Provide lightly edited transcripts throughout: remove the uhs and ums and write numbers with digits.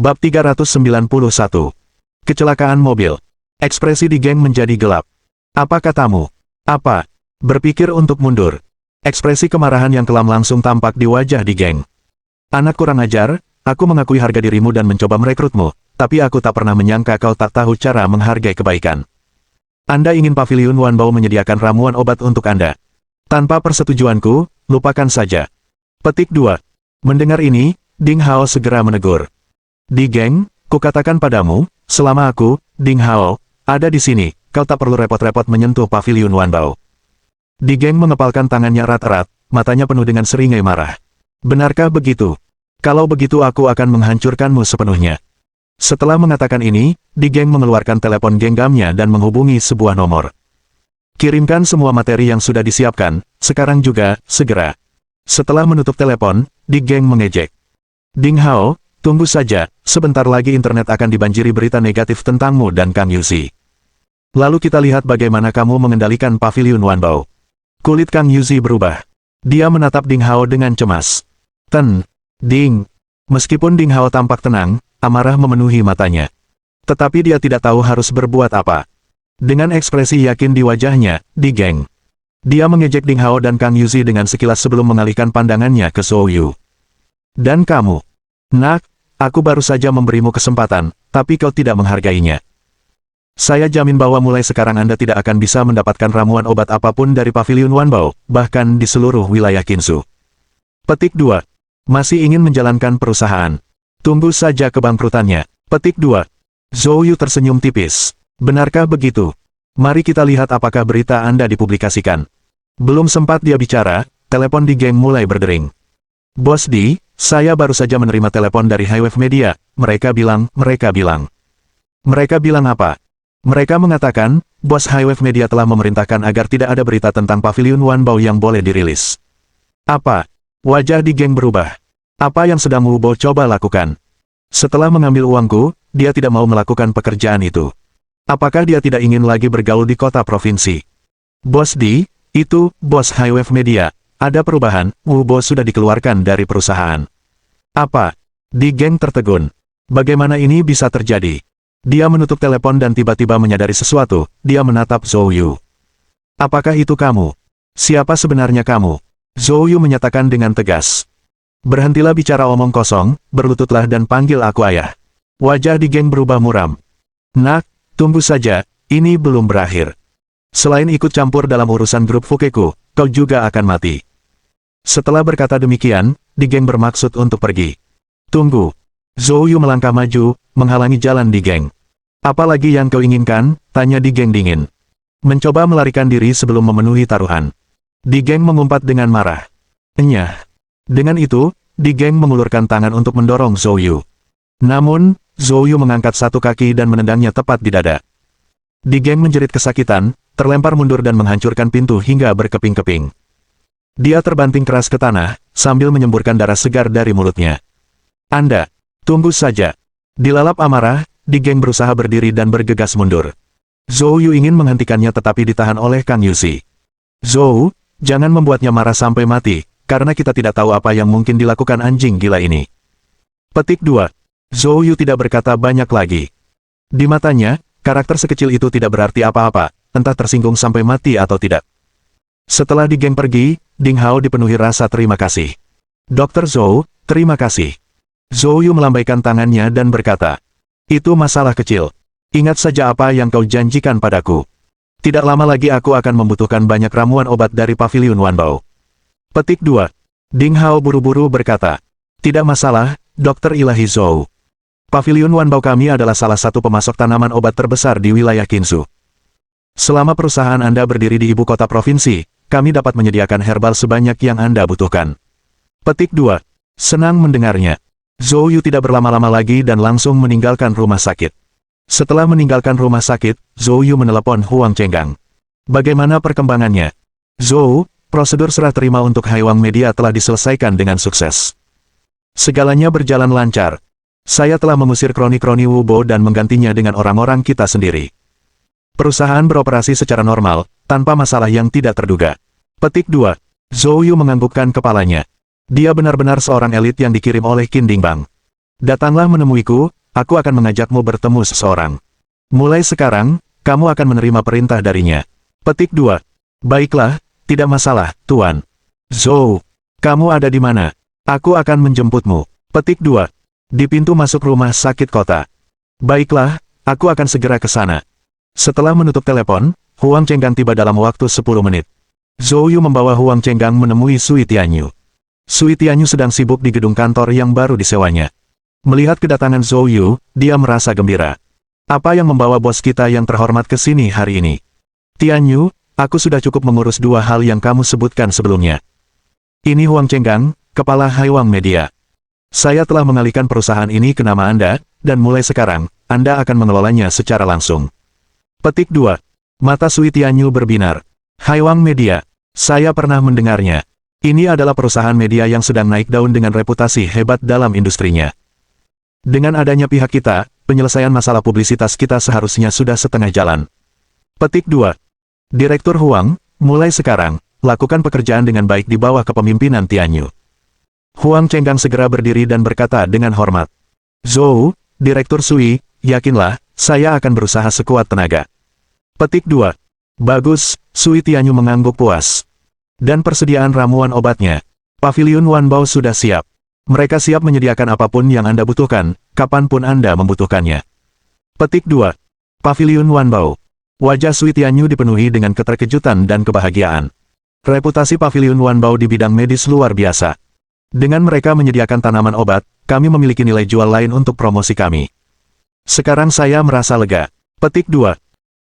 Bab 391. Kecelakaan mobil. Ekspresi Di Geng menjadi gelap. Apa katamu? Apa? Berpikir untuk mundur. Ekspresi kemarahan yang kelam langsung tampak di wajah Di Geng. Anak kurang ajar, aku mengakui harga dirimu dan mencoba merekrutmu, tapi aku tak pernah menyangka kau tak tahu cara menghargai kebaikan. Anda ingin Paviliun Wanbao menyediakan ramuan obat untuk Anda. Tanpa persetujuanku, lupakan saja. Petik 2. Mendengar ini, Ding Hao segera menegur. Di Geng, kukatakan padamu, selama aku, Ding Hao, ada di sini, kau tak perlu repot-repot menyentuh Paviliun Wanbao. Di Geng mengepalkan tangannya erat-erat, matanya penuh dengan seringai marah. Benarkah begitu? Kalau begitu aku akan menghancurkanmu sepenuhnya. Setelah mengatakan ini, Di Geng mengeluarkan telepon genggamnya dan menghubungi sebuah nomor. Kirimkan semua materi yang sudah disiapkan, sekarang juga, segera. Setelah menutup telepon, Di Geng mengejek. Ding Hao, tunggu saja, sebentar lagi internet akan dibanjiri berita negatif tentangmu dan Kang Yuzi. Lalu kita lihat bagaimana kamu mengendalikan Paviliun Wanbao. Kulit Kang Yuzi berubah. Dia menatap Ding Hao dengan cemas. Ding. Meskipun Ding Hao tampak tenang, amarah memenuhi matanya. Tetapi dia tidak tahu harus berbuat apa. Dengan ekspresi yakin di wajahnya, Di Geng. Dia mengejek Ding Hao dan Kang Yuzi dengan sekilas sebelum mengalihkan pandangannya ke Zhou Yu. Dan kamu? Nak, aku baru saja memberimu kesempatan, tapi kau tidak menghargainya. Saya jamin bahwa mulai sekarang Anda tidak akan bisa mendapatkan ramuan obat apapun dari Paviliun Wanbao, bahkan di seluruh wilayah Qinzhou. Petik 2. Masih ingin menjalankan perusahaan. Tunggu saja kebangkrutannya. Petik 2. Zhou Yu tersenyum tipis. Benarkah begitu? Mari kita lihat apakah berita Anda dipublikasikan. Belum sempat dia bicara, telepon Di Geng mulai berdering. Bos Di, saya baru saja menerima telepon dari Highwave Media. Mereka bilang apa? Mereka mengatakan, bos Highwave Media telah memerintahkan agar tidak ada berita tentang Paviliun Wanbao yang boleh dirilis. Apa? Wajah Di Geng berubah. Apa yang sedang Wu Bo coba lakukan? Setelah mengambil uangku, dia tidak mau melakukan pekerjaan itu. Apakah dia tidak ingin lagi bergaul di kota provinsi? Bos Di, itu, bos Highwave Media. Ada perubahan, Wu Bo sudah dikeluarkan dari perusahaan. Apa? Di Geng tertegun. Bagaimana ini bisa terjadi? Dia menutup telepon dan tiba-tiba menyadari sesuatu, dia menatap Zhou Yu. Apakah itu kamu? Siapa sebenarnya kamu? Zhou Yu menyatakan dengan tegas. Berhentilah bicara omong kosong, berlututlah dan panggil aku ayah. Wajah Di Geng berubah muram. Nak, tunggu saja, ini belum berakhir. Selain ikut campur dalam urusan grup Fukeku, kau juga akan mati. Setelah berkata demikian, Di Geng bermaksud untuk pergi. Tunggu. Zhou Yu melangkah maju, menghalangi jalan Di Geng. Apalagi yang kau inginkan? Tanya Di Geng dingin. Mencoba melarikan diri sebelum memenuhi taruhan. Di Geng mengumpat dengan marah. Enyah. Dengan itu, Di Geng mengulurkan tangan untuk mendorong Zhou Yu. Namun, Zhou Yu mengangkat satu kaki dan menendangnya tepat di dada. Di Geng menjerit kesakitan, terlempar mundur dan menghancurkan pintu hingga berkeping-keping. Dia terbanting keras ke tanah, sambil menyemburkan darah segar dari mulutnya. Anda, tunggu saja. Dilalap amarah, Di Geng berusaha berdiri dan bergegas mundur. Zhou Yu ingin menghentikannya tetapi ditahan oleh Kang Yuzi. Zhou, jangan membuatnya marah sampai mati, karena kita tidak tahu apa yang mungkin dilakukan anjing gila ini. Petik 2. Zhou Yu tidak berkata banyak lagi. Di matanya, karakter sekecil itu tidak berarti apa-apa, entah tersinggung sampai mati atau tidak. Setelah Di Geng pergi, Ding Hao dipenuhi rasa terima kasih. Dr. Zhou, terima kasih. Zhou Yu melambaikan tangannya dan berkata, itu masalah kecil. Ingat saja apa yang kau janjikan padaku. Tidak lama lagi aku akan membutuhkan banyak ramuan obat dari Paviliun Wanbao. Petik 2. Ding Hao buru-buru berkata, tidak masalah, Dr. Ilahi Zhou. Paviliun Wanbao kami adalah salah satu pemasok tanaman obat terbesar di wilayah Qinzhou. Selama perusahaan Anda berdiri di ibu kota provinsi, kami dapat menyediakan herbal sebanyak yang Anda butuhkan. Petik 2. Senang mendengarnya. Zhou Yu tidak berlama-lama lagi dan langsung meninggalkan rumah sakit. Setelah meninggalkan rumah sakit, Zhou Yu menelepon Huang Chenggang. Bagaimana perkembangannya? Zhou, prosedur serah terima untuk Highwave Media telah diselesaikan dengan sukses. Segalanya berjalan lancar. Saya telah mengusir kroni-kroni Wu Bo dan menggantinya dengan orang-orang kita sendiri. Perusahaan beroperasi secara normal, tanpa masalah yang tidak terduga. Petik 2. Zhou Yu menganggukkan kepalanya. Dia benar-benar seorang elit yang dikirim oleh Qin Dingbang. Datanglah menemuiku, aku akan mengajakmu bertemu seseorang. Mulai sekarang, kamu akan menerima perintah darinya. Petik 2. Baiklah, tidak masalah, Tuan. Zhou, kamu ada di mana? Aku akan menjemputmu. Petik 2. Di pintu masuk rumah sakit kota. Baiklah, aku akan segera ke sana. Setelah menutup telepon, Huang Chenggang tiba dalam waktu 10 menit. Zhou Yu membawa Huang Chenggang menemui Sui Tianyu. Sui Tianyu sedang sibuk di gedung kantor yang baru disewanya. Melihat kedatangan Zhou Yu, dia merasa gembira. Apa yang membawa bos kita yang terhormat ke sini hari ini? Tianyu, aku sudah cukup mengurus dua hal yang kamu sebutkan sebelumnya. Ini Huang Chenggang, kepala Haiwang Media. Saya telah mengalihkan perusahaan ini ke nama Anda, dan mulai sekarang, Anda akan mengelolanya secara langsung. Petik 2. Mata Sui Tianyu berbinar. Haiwang Media. Saya pernah mendengarnya. Ini adalah perusahaan media yang sedang naik daun dengan reputasi hebat dalam industrinya. Dengan adanya pihak kita, penyelesaian masalah publisitas kita seharusnya sudah setengah jalan. Petik 2. Direktur Huang, mulai sekarang, lakukan pekerjaan dengan baik di bawah kepemimpinan Tianyu. Huang Chenggang segera berdiri dan berkata dengan hormat. Zhou, Direktur Sui, yakinlah, saya akan berusaha sekuat tenaga. Petik 2. Bagus, Sui Tianyu mengangguk puas. Dan persediaan ramuan obatnya. Paviliun Wanbao sudah siap. Mereka siap menyediakan apapun yang Anda butuhkan, kapanpun Anda membutuhkannya. Petik 2. Paviliun Wanbao. Wajah Sui Tianyu dipenuhi dengan keterkejutan dan kebahagiaan. Reputasi Paviliun Wanbao di bidang medis luar biasa. Dengan mereka menyediakan tanaman obat, kami memiliki nilai jual lain untuk promosi kami. Sekarang saya merasa lega. Petik 2.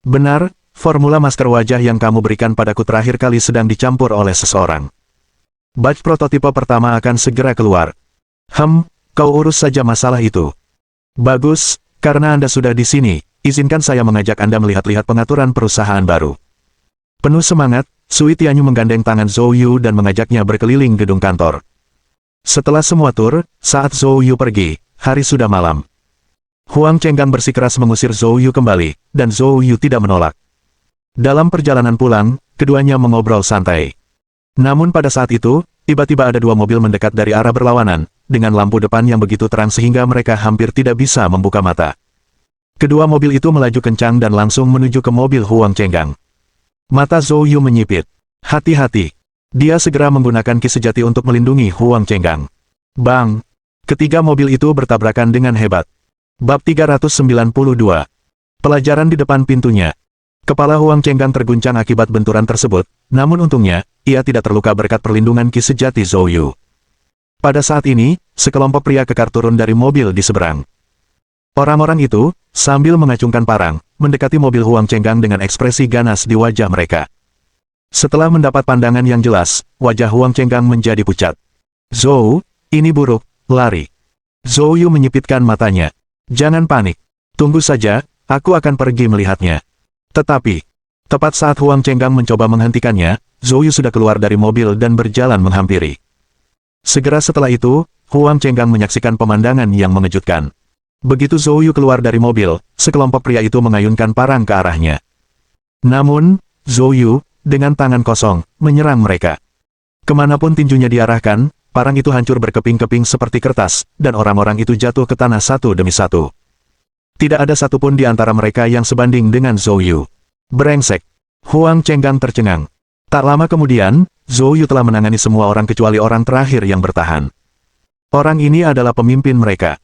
Benar, formula masker wajah yang kamu berikan padaku terakhir kali sedang dicampur oleh seseorang. Batch prototipe pertama akan segera keluar. Kau urus saja masalah itu. Bagus, karena Anda sudah di sini, izinkan saya mengajak Anda melihat-lihat pengaturan perusahaan baru. Penuh semangat, Sui Tianyu menggandeng tangan Zhou Yu dan mengajaknya berkeliling gedung kantor. Setelah semua tur, saat Zhou Yu pergi, hari sudah malam. Huang Chenggang bersikeras mengusir Zhou Yu kembali, dan Zhou Yu tidak menolak. Dalam perjalanan pulang, keduanya mengobrol santai. Namun pada saat itu, tiba-tiba ada dua mobil mendekat dari arah berlawanan, dengan lampu depan yang begitu terang sehingga mereka hampir tidak bisa membuka mata. Kedua mobil itu melaju kencang dan langsung menuju ke mobil Huang Chenggang. Mata Zhou Yu menyipit. Hati-hati. Dia segera menggunakan ki sejati untuk melindungi Huang Chenggang. Bang! Ketiga mobil itu bertabrakan dengan hebat. Bab 392. Pelajaran di depan pintunya. Kepala Huang Chenggang terguncang akibat benturan tersebut, namun untungnya, ia tidak terluka berkat perlindungan ki sejati Zhou Yu. Pada saat ini, sekelompok pria kekar turun dari mobil di seberang. Orang-orang itu, sambil mengacungkan parang, mendekati mobil Huang Chenggang dengan ekspresi ganas di wajah mereka. Setelah mendapat pandangan yang jelas, wajah Huang Chenggang menjadi pucat. Zhou, ini buruk, lari. Zhou Yu menyipitkan matanya. Jangan panik. Tunggu saja, aku akan pergi melihatnya. Tetapi, tepat saat Huang Chenggang mencoba menghentikannya, Zhou Yu sudah keluar dari mobil dan berjalan menghampiri. Segera setelah itu, Huang Chenggang menyaksikan pemandangan yang mengejutkan. Begitu Zhou Yu keluar dari mobil, sekelompok pria itu mengayunkan parang ke arahnya. Namun, Zhou Yu, dengan tangan kosong, menyerang mereka. Kemanapun tinjunya diarahkan, parang itu hancur berkeping-keping seperti kertas, dan orang-orang itu jatuh ke tanah satu demi satu. Tidak ada satupun di antara mereka yang sebanding dengan Zhou Yu. Brengsek! Huang Chenggang tercengang. Tak lama kemudian, Zhou Yu telah menangani semua orang kecuali orang terakhir yang bertahan. Orang ini adalah pemimpin mereka.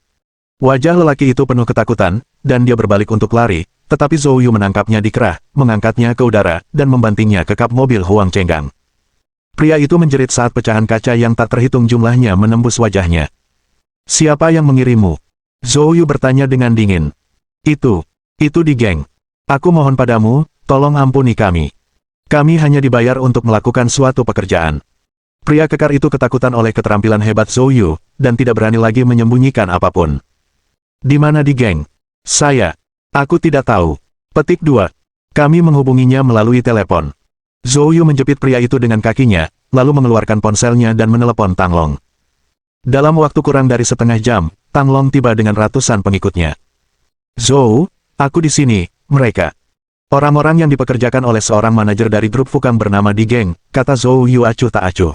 Wajah lelaki itu penuh ketakutan, dan dia berbalik untuk lari, tetapi Zhou Yu menangkapnya di kerah, mengangkatnya ke udara, dan membantingnya ke kap mobil Huang Chenggang. Pria itu menjerit saat pecahan kaca yang tak terhitung jumlahnya menembus wajahnya. Siapa yang mengirimmu? Zhou Yu bertanya dengan dingin. Itu di geng. Aku mohon padamu, tolong ampuni kami. Kami hanya dibayar untuk melakukan suatu pekerjaan. Pria kekar itu ketakutan oleh keterampilan hebat Zhou Yu, dan tidak berani lagi menyembunyikan apapun. Di mana di geng? Aku tidak tahu. Petik 2. Kami menghubunginya melalui telepon. Zhou Yu menjepit pria itu dengan kakinya, lalu mengeluarkan ponselnya dan menelepon Tang Long. Dalam waktu kurang dari setengah jam, Tang Long tiba dengan ratusan pengikutnya. Zhou, aku di sini, mereka. Orang-orang yang dipekerjakan oleh seorang manajer dari grup Fukang bernama Di Geng, kata Zhou Yu acuh tak acuh.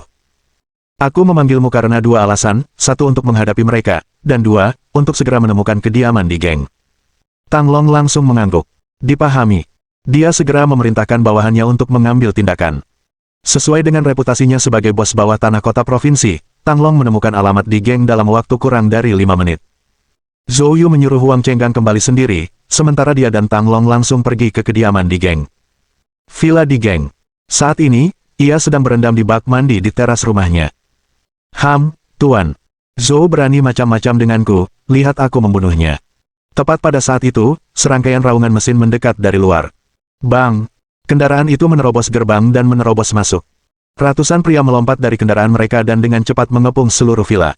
Aku memanggilmu karena dua alasan, satu untuk menghadapi mereka, dan dua, untuk segera menemukan kediaman di geng. Tang Long langsung mengangguk. Dipahami. Dia segera memerintahkan bawahannya untuk mengambil tindakan. Sesuai dengan reputasinya sebagai bos bawah tanah kota provinsi, Tang Long menemukan alamat di geng dalam waktu kurang dari 5 menit. Zhou Yu menyuruh Huang Chenggang kembali sendiri, sementara dia dan Tang Long langsung pergi ke kediaman di geng. Villa di geng. Saat ini, ia sedang berendam di bak mandi di teras rumahnya. Tuan. Zhou berani macam-macam denganku, lihat aku membunuhnya. Tepat pada saat itu, serangkaian raungan mesin mendekat dari luar. Bang! Kendaraan itu menerobos gerbang dan menerobos masuk. Ratusan pria melompat dari kendaraan mereka dan dengan cepat mengepung seluruh villa.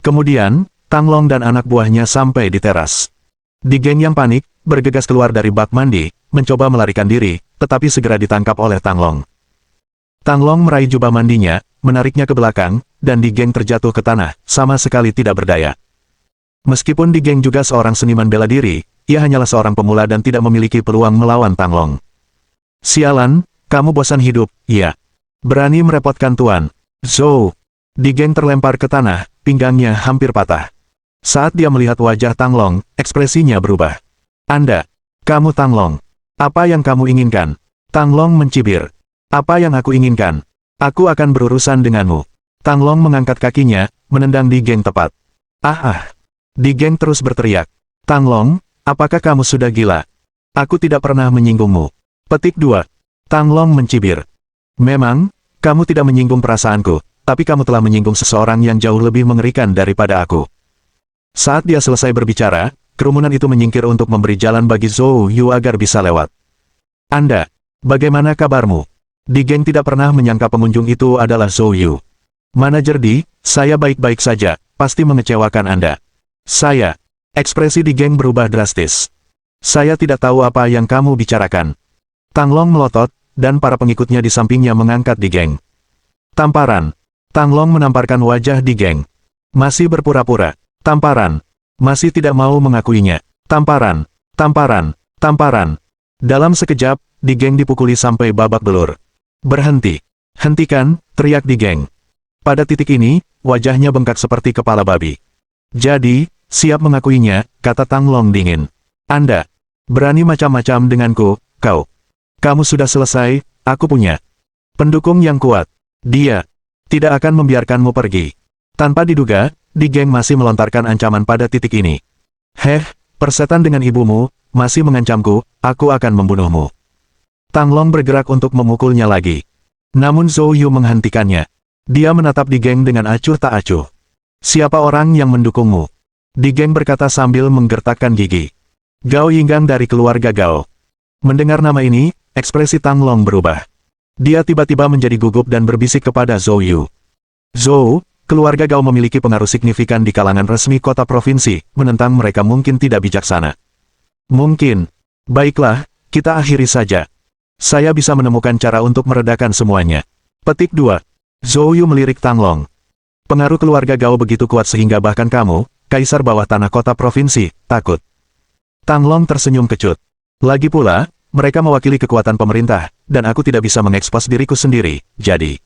Kemudian, Tang Long dan anak buahnya sampai di teras. Di geng yang panik, bergegas keluar dari bak mandi, mencoba melarikan diri, tetapi segera ditangkap oleh Tang Long. Tang Long meraih jubah mandinya, menariknya ke belakang, dan di geng terjatuh ke tanah, sama sekali tidak berdaya. Meskipun di geng juga seorang seniman bela diri, ia hanyalah seorang pemula dan tidak memiliki peluang melawan Tang Long. Sialan, kamu bosan hidup, iya. Berani merepotkan tuan. Zhou. Di geng terlempar ke tanah, pinggangnya hampir patah. Saat dia melihat wajah Tang Long, ekspresinya berubah. Kamu Tang Long. Apa yang kamu inginkan? Tang Long mencibir. Apa yang aku inginkan? Aku akan berurusan denganmu. Tang Long mengangkat kakinya, menendang di geng tepat. Di geng terus berteriak. Tang Long, apakah kamu sudah gila? Aku tidak pernah menyinggungmu. Petik 2. Tang Long mencibir. Memang, kamu tidak menyinggung perasaanku, tapi kamu telah menyinggung seseorang yang jauh lebih mengerikan daripada aku. Saat dia selesai berbicara, kerumunan itu menyingkir untuk memberi jalan bagi Zhou Yu agar bisa lewat. Bagaimana kabarmu? Di geng tidak pernah menyangka pengunjung itu adalah Zhou Yu. Manajer Di, saya baik-baik saja, pasti mengecewakan Anda. Ekspresi di geng berubah drastis. Saya tidak tahu apa yang kamu bicarakan. Tang Long melotot, dan para pengikutnya di sampingnya mengangkat di geng. Tamparan. Tang Long menamparkan wajah di geng. Masih berpura-pura. Tamparan. Masih tidak mau mengakuinya. Tamparan. Dalam sekejap, di geng dipukuli sampai babak belur. Berhenti. Hentikan, teriak di geng. Pada titik ini, wajahnya bengkak seperti kepala babi. Jadi, siap mengakuinya, kata Tang Long dingin. Anda berani macam-macam denganku, kau. Kamu sudah selesai, aku punya pendukung yang kuat. Dia tidak akan membiarkanmu pergi. Tanpa diduga, di geng masih melontarkan ancaman pada titik ini. Persetan dengan ibumu, masih mengancamku, aku akan membunuhmu. Tang Long bergerak untuk memukulnya lagi. Namun Zhou Yu menghentikannya. Dia menatap di geng dengan acuh tak acuh. Siapa orang yang mendukungmu? Di geng berkata sambil menggertakkan gigi. Gao Yinggang dari keluarga Gao. Mendengar nama ini, ekspresi Tang Long berubah. Dia tiba-tiba menjadi gugup dan berbisik kepada Zhou Yu. Zhou, keluarga Gao memiliki pengaruh signifikan di kalangan resmi kota provinsi, menentang mereka mungkin tidak bijaksana. Mungkin. Baiklah, kita akhiri saja. Saya bisa menemukan cara untuk meredakan semuanya. Petik 2. Zhou Yu melirik Tang Long. Pengaruh keluarga Gao begitu kuat sehingga bahkan kamu, kaisar bawah tanah kota provinsi, takut. Tang Long tersenyum kecut. Lagi pula, mereka mewakili kekuatan pemerintah, dan aku tidak bisa mengekspos diriku sendiri, jadi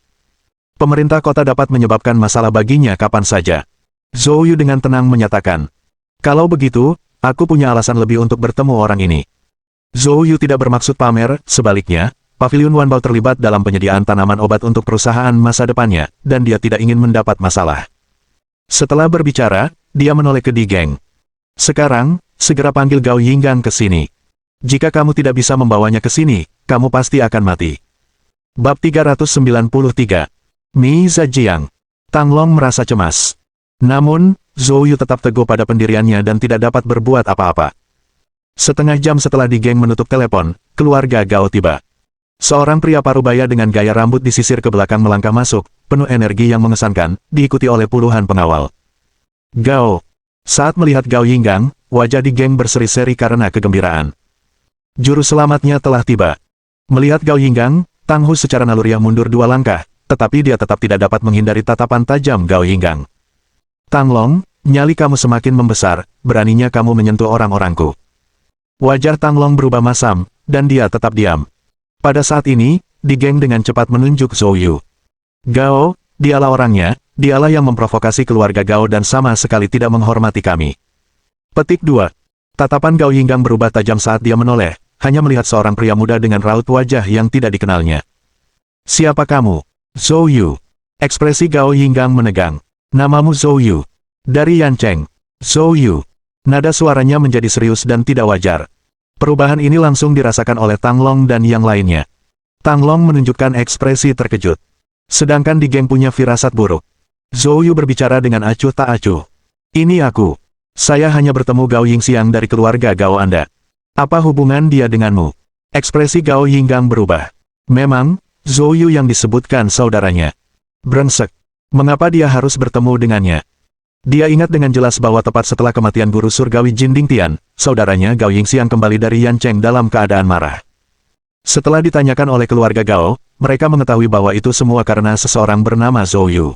pemerintah kota dapat menyebabkan masalah baginya kapan saja. Zhou Yu dengan tenang menyatakan. Kalau begitu, aku punya alasan lebih untuk bertemu orang ini. Zhou Yu tidak bermaksud pamer, sebaliknya, Paviliun Wanbao terlibat dalam penyediaan tanaman obat untuk perusahaan masa depannya, dan dia tidak ingin mendapat masalah. Setelah berbicara, dia menoleh ke Di Geng. Sekarang, segera panggil Gao Yinggang ke sini. Jika kamu tidak bisa membawanya ke sini, kamu pasti akan mati. Bab 393. Mi Zhejiang. Tang Long merasa cemas. Namun, Zhou Yu tetap teguh pada pendiriannya dan tidak dapat berbuat apa-apa. Setengah jam setelah Di Geng menutup telepon, keluarga Gao tiba. Seorang pria parubaya dengan gaya rambut disisir ke belakang melangkah masuk, penuh energi yang mengesankan, diikuti oleh puluhan pengawal. Gao. Saat melihat Gao Yinggang, wajah Di Geng berseri-seri karena kegembiraan. Juru selamatnya telah tiba. Melihat Gao Yinggang, Tang Hu secara naluriah mundur 2 langkah, tetapi dia tetap tidak dapat menghindari tatapan tajam Gao Yinggang. Tang Long, nyali kamu semakin membesar, beraninya kamu menyentuh orang-orangku. Wajah Tang Long berubah masam, dan dia tetap diam. Pada saat ini, Di Geng dengan cepat menunjuk Zhou Yu. Gao, dialah orangnya, dialah yang memprovokasi keluarga Gao dan sama sekali tidak menghormati kami. Petik 2. Tatapan Gao Yinggang berubah tajam saat dia menoleh, hanya melihat seorang pria muda dengan raut wajah yang tidak dikenalnya. Siapa kamu? Zhou Yu. Ekspresi Gao Yinggang menegang. Namamu Zhou Yu. Dari Yancheng. Zhou Yu. Nada suaranya menjadi serius dan tidak wajar. Perubahan ini langsung dirasakan oleh Tang Long dan yang lainnya. Tang Long menunjukkan ekspresi terkejut. Sedangkan Di Geng punya firasat buruk. Zhou Yu berbicara dengan acuh tak acuh. Ini aku. Saya hanya bertemu Gao Yingxiang dari keluarga Gao Anda. Apa hubungan dia denganmu? Ekspresi Gao Yinggang berubah. Memang, Zhou Yu yang disebutkan saudaranya. Brengsek. Mengapa dia harus bertemu dengannya? Dia ingat dengan jelas bahwa tepat setelah kematian guru surgawi Jin Dingtian, saudaranya Gao Yingxiang kembali dari Yancheng dalam keadaan marah. Setelah ditanyakan oleh keluarga Gao, mereka mengetahui bahwa itu semua karena seseorang bernama Zhou Yu.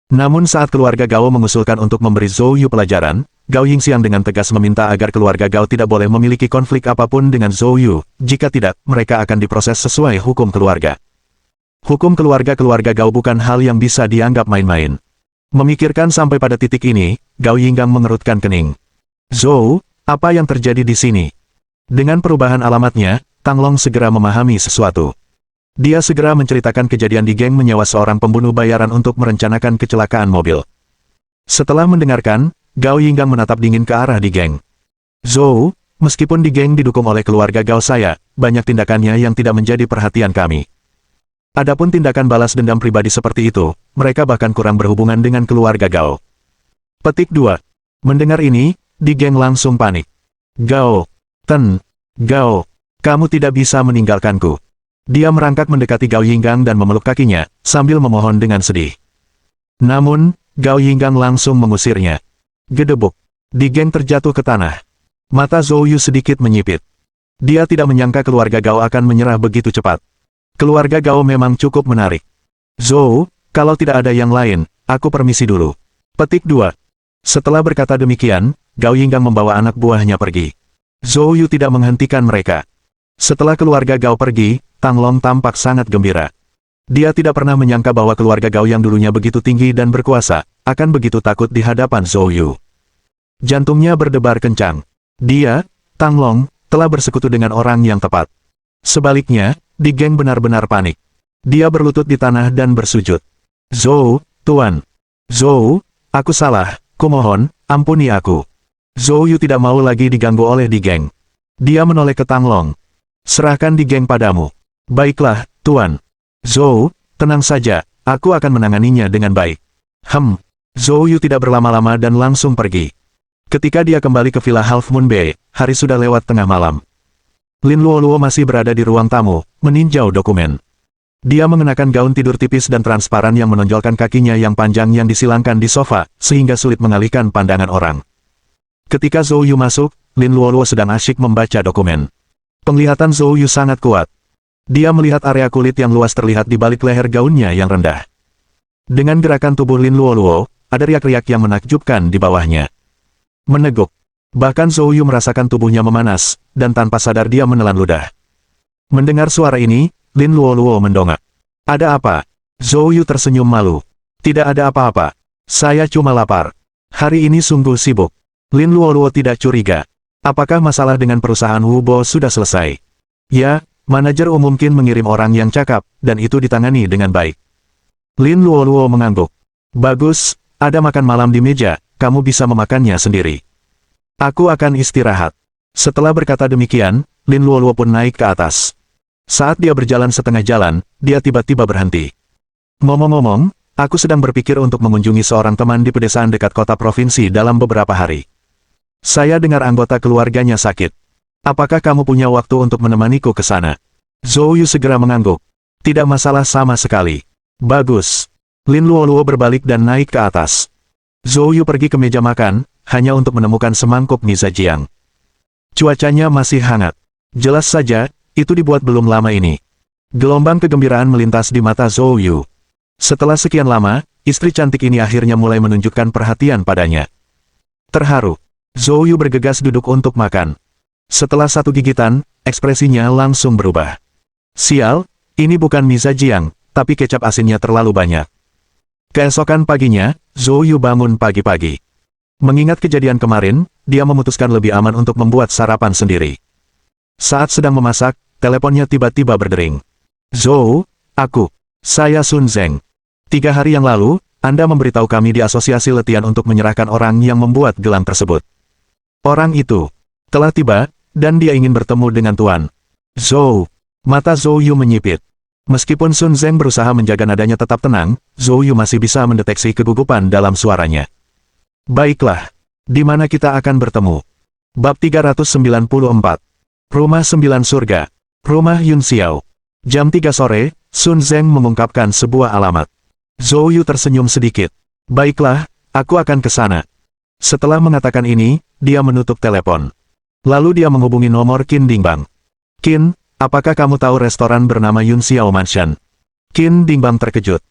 Namun saat keluarga Gao mengusulkan untuk memberi Zhou Yu pelajaran, Gao Yingxiang dengan tegas meminta agar keluarga Gao tidak boleh memiliki konflik apapun dengan Zhou Yu, jika tidak, mereka akan diproses sesuai hukum keluarga. Hukum keluarga Gao bukan hal yang bisa dianggap main-main. Memikirkan sampai pada titik ini, Gao Yinggang mengerutkan kening. Zhou, apa yang terjadi di sini? Dengan perubahan alamatnya, Tang Long segera memahami sesuatu. Dia segera menceritakan kejadian Di Geng menyewa seorang pembunuh bayaran untuk merencanakan kecelakaan mobil. Setelah mendengarkan, Gao Yinggang menatap dingin ke arah Di Geng. Zhou, meskipun Di Geng didukung oleh keluarga Gao saya, banyak tindakannya yang tidak menjadi perhatian kami. Adapun tindakan balas dendam pribadi seperti itu, mereka bahkan kurang berhubungan dengan keluarga Gao. Petik 2. Mendengar ini, Di Geng langsung panik. Gao. Gao. Kamu tidak bisa meninggalkanku. Dia merangkak mendekati Gao Yinggang dan memeluk kakinya, sambil memohon dengan sedih. Namun, Gao Yinggang langsung mengusirnya. Gedebuk. Di Geng terjatuh ke tanah. Mata Zhou Yu sedikit menyipit. Dia tidak menyangka keluarga Gao akan menyerah begitu cepat. Keluarga Gao memang cukup menarik. Zhou, kalau tidak ada yang lain, aku permisi dulu. Petik 2. Setelah berkata demikian, Gao Yinggang membawa anak buahnya pergi. Zhou Yu tidak menghentikan mereka. Setelah keluarga Gao pergi, Tang Long tampak sangat gembira. Dia tidak pernah menyangka bahwa keluarga Gao yang dulunya begitu tinggi dan berkuasa, akan begitu takut di hadapan Zhou Yu. Jantungnya berdebar kencang. Dia, Tang Long, telah bersekutu dengan orang yang tepat. Sebaliknya, Di Geng benar-benar panik. Dia berlutut di tanah dan bersujud. Zhou, Tuan. Zhou, aku salah, kumohon, ampuni aku. Zhou Yu tidak mau lagi diganggu oleh Di Geng. Dia menoleh ke Tang Long. Serahkan Di Geng padamu. Baiklah, Tuan. Zhou, tenang saja, aku akan menanganinya dengan baik. Zhou Yu tidak berlama-lama dan langsung pergi. Ketika dia kembali ke Villa Half Moon Bay, hari sudah lewat tengah malam. Lin Luoluo masih berada di ruang tamu, meninjau dokumen. Dia mengenakan gaun tidur tipis dan transparan yang menonjolkan kakinya yang panjang yang disilangkan di sofa, sehingga sulit mengalihkan pandangan orang. Ketika Zhou Yu masuk, Lin Luoluo sedang asyik membaca dokumen. Penglihatan Zhou Yu sangat kuat. Dia melihat area kulit yang luas terlihat di balik leher gaunnya yang rendah. Dengan gerakan tubuh Lin Luoluo, ada riak-riak yang menakjubkan di bawahnya. Meneguk. Bahkan Zhou Yu merasakan tubuhnya memanas, dan tanpa sadar dia menelan ludah. Mendengar suara ini, Lin Luoluo mendongak. Ada apa? Zhou Yu tersenyum malu. Tidak ada apa-apa. Saya cuma lapar. Hari ini sungguh sibuk. Lin Luoluo tidak curiga. Apakah masalah dengan perusahaan Wubo sudah selesai? Ya, manajer mungkin mengirim orang yang cakap, dan itu ditangani dengan baik. Lin Luoluo mengangguk. Bagus, ada makan malam di meja, kamu bisa memakannya sendiri. Aku akan istirahat. Setelah berkata demikian, Lin Luoluo pun naik ke atas. Saat dia berjalan setengah jalan, dia tiba-tiba berhenti. Ngomong-ngomong, aku sedang berpikir untuk mengunjungi seorang teman di pedesaan dekat kota provinsi dalam beberapa hari. Saya dengar anggota keluarganya sakit. Apakah kamu punya waktu untuk menemaniku ke sana? Zhou Yu segera mengangguk. Tidak masalah sama sekali. Bagus. Lin Luoluo berbalik dan naik ke atas. Zhou Yu pergi ke meja makan, hanya untuk menemukan semangkuk mie zhajiang. Cuacanya masih hangat. Jelas saja, itu dibuat belum lama ini. Gelombang kegembiraan melintas di mata Zhou Yu. Setelah sekian lama, istri cantik ini akhirnya mulai menunjukkan perhatian padanya. Terharu. Zhou Yu bergegas duduk untuk makan. Setelah satu gigitan, ekspresinya langsung berubah. Sial, ini bukan mie zhajiang, tapi kecap asinnya terlalu banyak. Keesokan paginya, Zhou Yu bangun pagi-pagi. Mengingat kejadian kemarin, dia memutuskan lebih aman untuk membuat sarapan sendiri. Saat sedang memasak, teleponnya tiba-tiba berdering. Zhou, saya Sun Zeng. 3 hari yang lalu, Anda memberitahu kami di asosiasi letihan untuk menyerahkan orang yang membuat gelang tersebut. Orang itu telah tiba, dan dia ingin bertemu dengan Tuan Zhou. Mata Zhou Yu menyipit. Meskipun Sun Zeng berusaha menjaga nadanya tetap tenang, Zhou Yu masih bisa mendeteksi kegugupan dalam suaranya. Baiklah, di mana kita akan bertemu? Bab 394. Rumah 9 Surga. Rumah Yun Xiao. Jam 3 sore, Sun Zeng mengungkapkan sebuah alamat. Zhou Yu tersenyum sedikit. Baiklah, aku akan ke sana. Setelah mengatakan ini, dia menutup telepon. Lalu dia menghubungi nomor Qin Dingbang. Qin, apakah kamu tahu restoran bernama Yun Xiao Mansion? Qin Dingbang terkejut.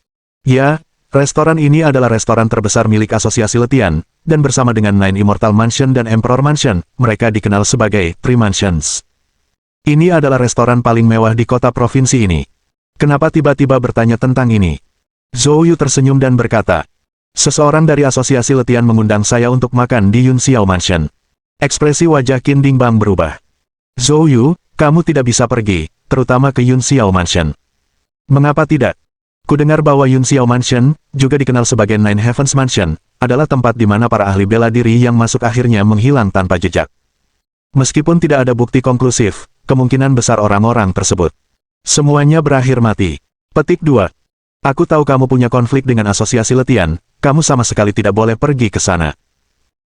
Ya, restoran ini adalah restoran terbesar milik asosiasi letihan, dan bersama dengan Nine Immortal Mansion dan Emperor Mansion, mereka dikenal sebagai Three Mansions. Ini adalah restoran paling mewah di kota provinsi ini. Kenapa tiba-tiba bertanya tentang ini? Zhou Yu tersenyum dan berkata, seseorang dari asosiasi letihan mengundang saya untuk makan di Yun Xiao Mansion. Ekspresi wajah Qin Dingbang berubah. Zhou Yu, kamu tidak bisa pergi, terutama ke Yun Xiao Mansion. Mengapa tidak? Kudengar bahwa Yun Xiao Mansion, juga dikenal sebagai Nine Heavens Mansion, adalah tempat di mana para ahli bela diri yang masuk akhirnya menghilang tanpa jejak. Meskipun tidak ada bukti konklusif, kemungkinan besar orang-orang tersebut semuanya berakhir mati. Petik 2. Aku tahu kamu punya konflik dengan asosiasi letihan, kamu sama sekali tidak boleh pergi ke sana.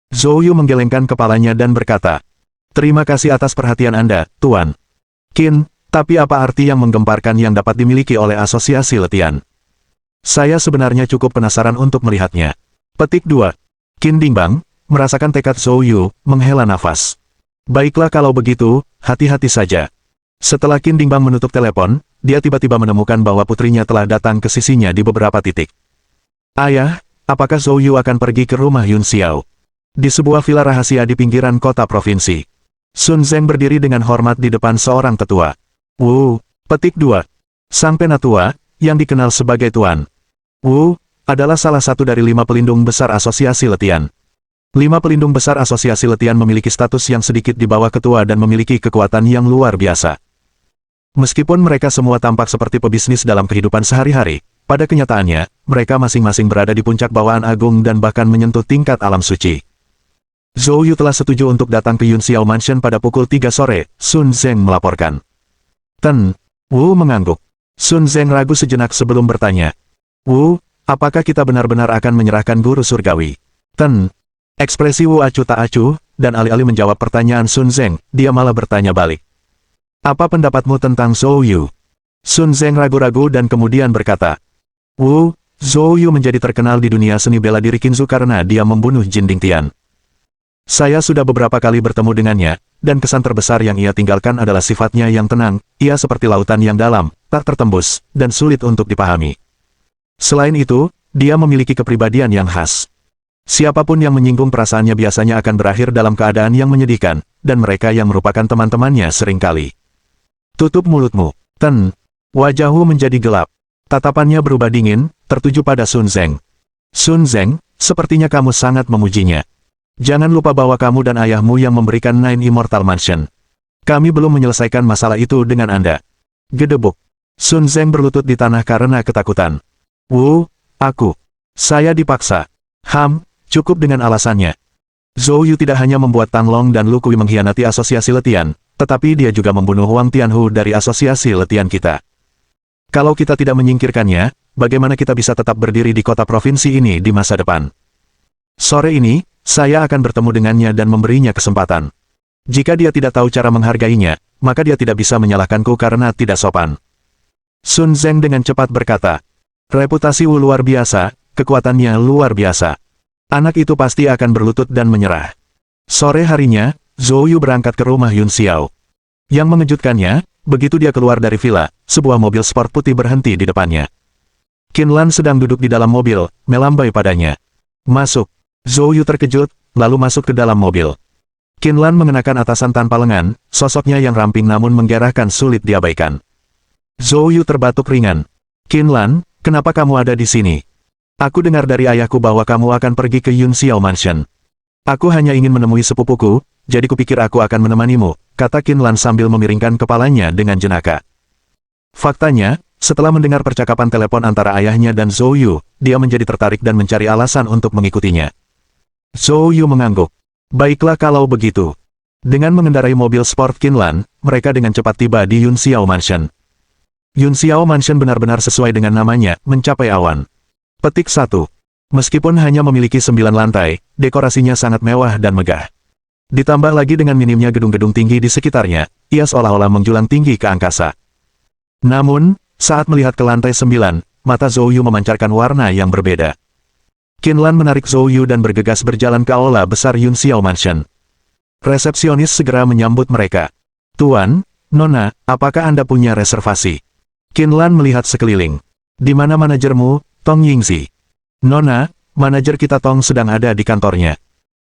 Zhou Yu menggelengkan kepalanya dan berkata, terima kasih atas perhatian Anda, Tuan Qin, tapi apa arti yang menggemparkan yang dapat dimiliki oleh asosiasi letihan? Saya sebenarnya cukup penasaran untuk melihatnya. Petik 2. Qin Dingbang, merasakan tekad Zhou Yu, menghela nafas. Baiklah kalau begitu, hati-hati saja. Setelah Qin Dingbang menutup telepon, dia tiba-tiba menemukan bahwa putrinya telah datang ke sisinya di beberapa titik. Ayah, apakah Zhou Yu akan pergi ke rumah Yun Xiao? Di sebuah villa rahasia di pinggiran kota provinsi. Sun Zeng berdiri dengan hormat di depan seorang tetua. Petik 2. Sang penatua, yang dikenal sebagai Tuan Wu, adalah salah satu dari 5 pelindung besar asosiasi letihan. 5 pelindung besar asosiasi letihan memiliki status yang sedikit di bawah ketua dan memiliki kekuatan yang luar biasa. Meskipun mereka semua tampak seperti pebisnis dalam kehidupan sehari-hari, pada kenyataannya, mereka masing-masing berada di puncak bawaan agung dan bahkan menyentuh tingkat alam suci. Zhou Yu telah setuju untuk datang ke Yun Xiao Mansion pada pukul 3 sore, Sun Zeng melaporkan. Wu mengangguk. Sun Zeng ragu sejenak sebelum bertanya. Wu, apakah kita benar-benar akan menyerahkan guru surgawi? Ekspresi Wu acuh tak acuh, dan alih-alih menjawab pertanyaan Sun Zeng, dia malah bertanya balik. Apa pendapatmu tentang Zhou Yu? Sun Zeng ragu-ragu dan kemudian berkata, Zhou Yu menjadi terkenal di dunia seni bela diri Qinzu karena dia membunuh Jin Dingtian. Saya sudah beberapa kali bertemu dengannya, dan kesan terbesar yang ia tinggalkan adalah sifatnya yang tenang, ia seperti lautan yang dalam, tak tertembus, dan sulit untuk dipahami. Selain itu, dia memiliki kepribadian yang khas. Siapapun yang menyinggung perasaannya biasanya akan berakhir dalam keadaan yang menyedihkan, dan mereka yang merupakan teman-temannya seringkali. Tutup mulutmu. Wajah Wu menjadi gelap. Tatapannya berubah dingin, tertuju pada Sun Zeng. Sun Zeng, sepertinya kamu sangat memujinya. Jangan lupa bahwa kamu dan ayahmu yang memberikan Nine Immortal Mansion. Kami belum menyelesaikan masalah itu dengan Anda. Gedebuk. Sun Zeng berlutut di tanah karena ketakutan. Saya dipaksa. Cukup dengan alasannya. Zhou Yu tidak hanya membuat Tan Long dan Lu Kui mengkhianati asosiasi letihan, tetapi dia juga membunuh Wang Tianhu dari asosiasi letihan kita. Kalau kita tidak menyingkirkannya, bagaimana kita bisa tetap berdiri di kota provinsi ini di masa depan? Sore ini, saya akan bertemu dengannya dan memberinya kesempatan. Jika dia tidak tahu cara menghargainya, maka dia tidak bisa menyalahkanku karena tidak sopan. Sun Zeng dengan cepat berkata, reputasi Wu luar biasa, kekuatannya luar biasa. Anak itu pasti akan berlutut dan menyerah. Sore harinya, Zhou Yu berangkat ke rumah Yun Xiao. Yang mengejutkannya, begitu dia keluar dari villa, sebuah mobil sport putih berhenti di depannya. Qin Lan sedang duduk di dalam mobil, melambai padanya. Masuk. Zhou Yu terkejut, lalu masuk ke dalam mobil. Qin Lan mengenakan atasan tanpa lengan, sosoknya yang ramping namun menggerahkan sulit diabaikan. Zhou Yu terbatuk ringan. Qin Lan, kenapa kamu ada di sini? Aku dengar dari ayahku bahwa kamu akan pergi ke Yun Xiao Mansion. Aku hanya ingin menemui sepupuku, jadi kupikir aku akan menemanimu, kata Qin Lan sambil memiringkan kepalanya dengan jenaka. Faktanya, setelah mendengar percakapan telepon antara ayahnya dan Zhou Yu, dia menjadi tertarik dan mencari alasan untuk mengikutinya. Zhou Yu mengangguk. Baiklah kalau begitu. Dengan mengendarai mobil sport Qin Lan, mereka dengan cepat tiba di Yun Xiao Mansion. Yun Xiao Mansion benar-benar sesuai dengan namanya, mencapai awan. Petik 1. Meskipun hanya memiliki 9 lantai, dekorasinya sangat mewah dan megah. Ditambah lagi dengan minimnya gedung-gedung tinggi di sekitarnya, ia seolah-olah menjulang tinggi ke angkasa. Namun, saat melihat ke lantai 9, mata Zhou Yu memancarkan warna yang berbeda. Qin Lan menarik Zhou Yu dan bergegas berjalan ke aula besar Yun Xiao Mansion. Resepsionis segera menyambut mereka. Tuan, Nona, apakah Anda punya reservasi? Qin Lan melihat sekeliling. Di mana manajermu, Tong Yingzi? Nona, manajer kita Tong sedang ada di kantornya.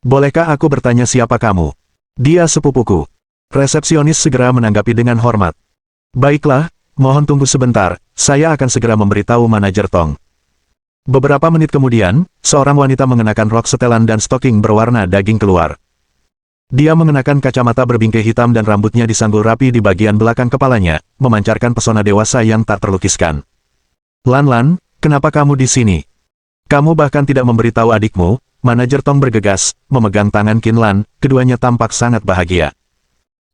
Bolehkah aku bertanya siapa kamu? Dia sepupuku. Resepsionis segera menanggapi dengan hormat. Baiklah, mohon tunggu sebentar, saya akan segera memberitahu manajer Tong. Beberapa menit kemudian, seorang wanita mengenakan rok setelan dan stoking berwarna daging keluar. Dia mengenakan kacamata berbingkai hitam dan rambutnya disanggul rapi di bagian belakang kepalanya, memancarkan pesona dewasa yang tak terlukiskan. Lan, kenapa kamu di sini? Kamu bahkan tidak memberitahu adikmu, manajer Tong bergegas, memegang tangan Qin Lan, keduanya tampak sangat bahagia.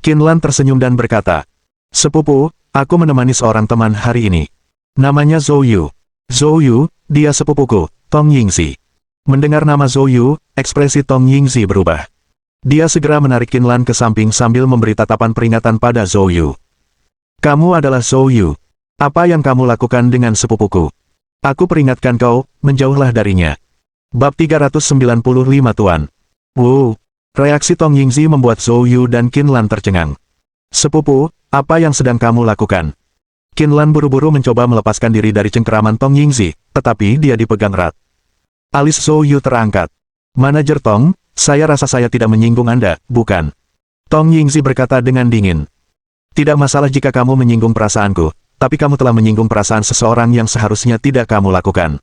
Qin Lan tersenyum dan berkata, Sepupu, aku menemani seorang teman hari ini. Namanya Zhou Yu. Zhou Yu, dia sepupuku, Tong Yingzi. Mendengar nama Zhou Yu, ekspresi Tong Yingzi berubah. Dia segera menarik Qin Lan ke samping sambil memberi tatapan peringatan pada Zhou Yu. Kamu adalah Zhou Yu. Apa yang kamu lakukan dengan sepupuku? Aku peringatkan kau, menjauhlah darinya. Bab 395 Tuan. Reaksi Tong Yingzi membuat Zhou Yu dan Qin Lan tercengang. Sepupu, apa yang sedang kamu lakukan? Qin Lan buru-buru mencoba melepaskan diri dari cengkeraman Tong Yingzi, tetapi dia dipegang erat. Alis Zhou Yu terangkat. Manajer Tong, saya rasa saya tidak menyinggung Anda, bukan? Tong Yingzi berkata dengan dingin. Tidak masalah jika kamu menyinggung perasaanku, tapi kamu telah menyinggung perasaan seseorang yang seharusnya tidak kamu lakukan.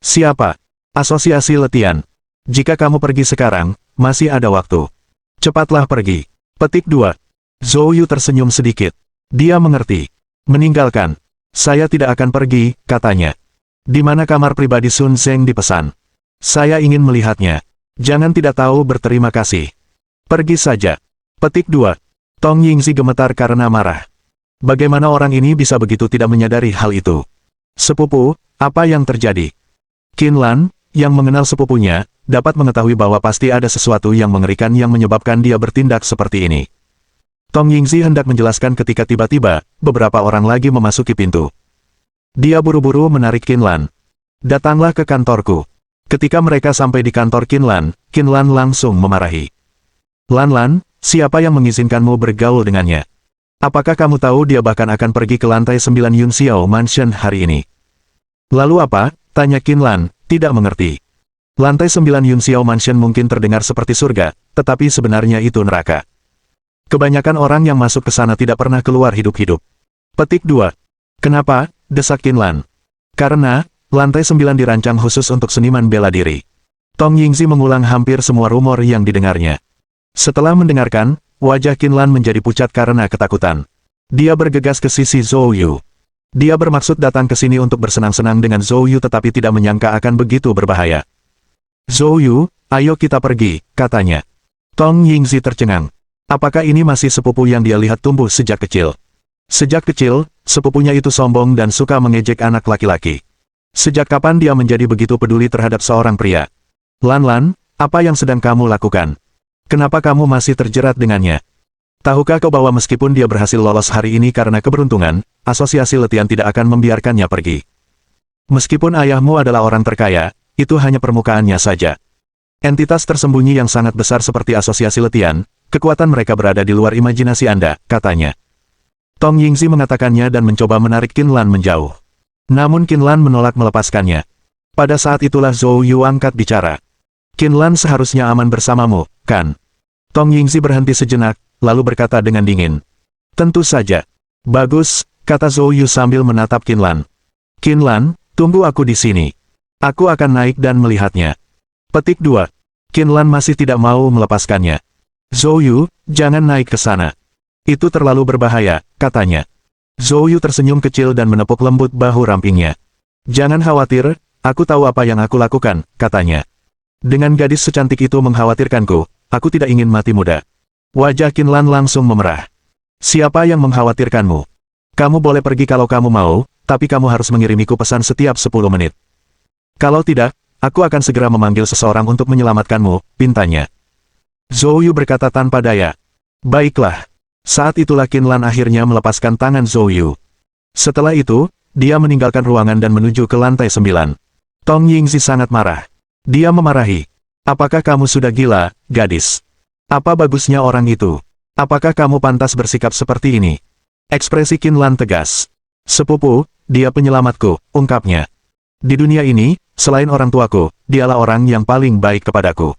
Siapa? Asosiasi Letian. Jika kamu pergi sekarang, masih ada waktu. Cepatlah pergi. Petik 2. Zhou Yu tersenyum sedikit. Dia mengerti. Meninggalkan. Saya tidak akan pergi, katanya. Di mana kamar pribadi Sun Zeng dipesan? Saya ingin melihatnya. Jangan tidak tahu berterima kasih. Pergi saja. Petik 2. Tong Yingzi gemetar karena marah. Bagaimana orang ini bisa begitu tidak menyadari hal itu? Sepupu, apa yang terjadi? Qin Lan, yang mengenal sepupunya, dapat mengetahui bahwa pasti ada sesuatu yang mengerikan yang menyebabkan dia bertindak seperti ini. Tong Yingzi hendak menjelaskan ketika tiba-tiba, beberapa orang lagi memasuki pintu. Dia buru-buru menarik Qin Lan. Datanglah ke kantorku. Ketika mereka sampai di kantor Qin Lan langsung memarahi. Lan, siapa yang mengizinkanmu bergaul dengannya? Apakah kamu tahu dia bahkan akan pergi ke lantai 9 Yun Xiao Mansion hari ini? Lalu apa? Tanya Qin Lan, tidak mengerti. Lantai 9 Yun Xiao Mansion mungkin terdengar seperti surga, tetapi sebenarnya itu neraka. Kebanyakan orang yang masuk ke sana tidak pernah keluar hidup-hidup. Petik 2. Kenapa? Desak Qin Lan. Karena, lantai 9 dirancang khusus untuk seniman bela diri. Tong Yingzi mengulang hampir semua rumor yang didengarnya. Setelah mendengarkan, wajah Qin Lan menjadi pucat karena ketakutan. Dia bergegas ke sisi Zhou Yu. Dia bermaksud datang ke sini untuk bersenang-senang dengan Zhou Yu tetapi tidak menyangka akan begitu berbahaya. Zhou Yu, ayo kita pergi, katanya. Tong Yingzi tercengang. Apakah ini masih sepupu yang dia lihat tumbuh sejak kecil? Sejak kecil, sepupunya itu sombong dan suka mengejek anak laki-laki. Sejak kapan dia menjadi begitu peduli terhadap seorang pria? Lan, apa yang sedang kamu lakukan? Kenapa kamu masih terjerat dengannya? Tahukah kau bahwa meskipun dia berhasil lolos hari ini karena keberuntungan, asosiasi Letian tidak akan membiarkannya pergi. Meskipun ayahmu adalah orang terkaya, itu hanya permukaannya saja. Entitas tersembunyi yang sangat besar seperti asosiasi Letian, kekuatan mereka berada di luar imajinasi Anda, katanya. Tong Yingzi mengatakannya dan mencoba menarik Qin Lan menjauh. Namun Qin Lan menolak melepaskannya. Pada saat itulah Zhou Yu angkat bicara. Qin Lan seharusnya aman bersamamu, kan? Tong Yingzi berhenti sejenak, lalu berkata dengan dingin. Tentu saja. Bagus, kata Zhou Yu sambil menatap Qin Lan. Qin Lan, tunggu aku di sini. Aku akan naik dan melihatnya. Petik 2. Qinlan masih tidak mau melepaskannya. Zhou Yu, jangan naik ke sana. Itu terlalu berbahaya, katanya. Zhou Yu tersenyum kecil dan menepuk lembut bahu rampingnya. Jangan khawatir, aku tahu apa yang aku lakukan, katanya. Dengan gadis secantik itu mengkhawatirkanku, aku tidak ingin mati muda. Wajah Qinlan langsung memerah. Siapa yang mengkhawatirkanmu? Kamu boleh pergi kalau kamu mau, tapi kamu harus mengirimiku pesan setiap 10 menit. Kalau tidak, aku akan segera memanggil seseorang untuk menyelamatkanmu, pintanya. Zhou Yu berkata tanpa daya. Baiklah. Saat itulah Qinlan akhirnya melepaskan tangan Zhou Yu. Setelah itu, dia meninggalkan ruangan dan menuju ke lantai 9. Tong Yingzi sangat marah. Dia memarahi. Apakah kamu sudah gila, gadis? Apa bagusnya orang itu? Apakah kamu pantas bersikap seperti ini? Ekspresi Qinlan tegas. Sepupu, dia penyelamatku, ungkapnya. Di dunia ini, selain orang tuaku, dialah orang yang paling baik kepadaku.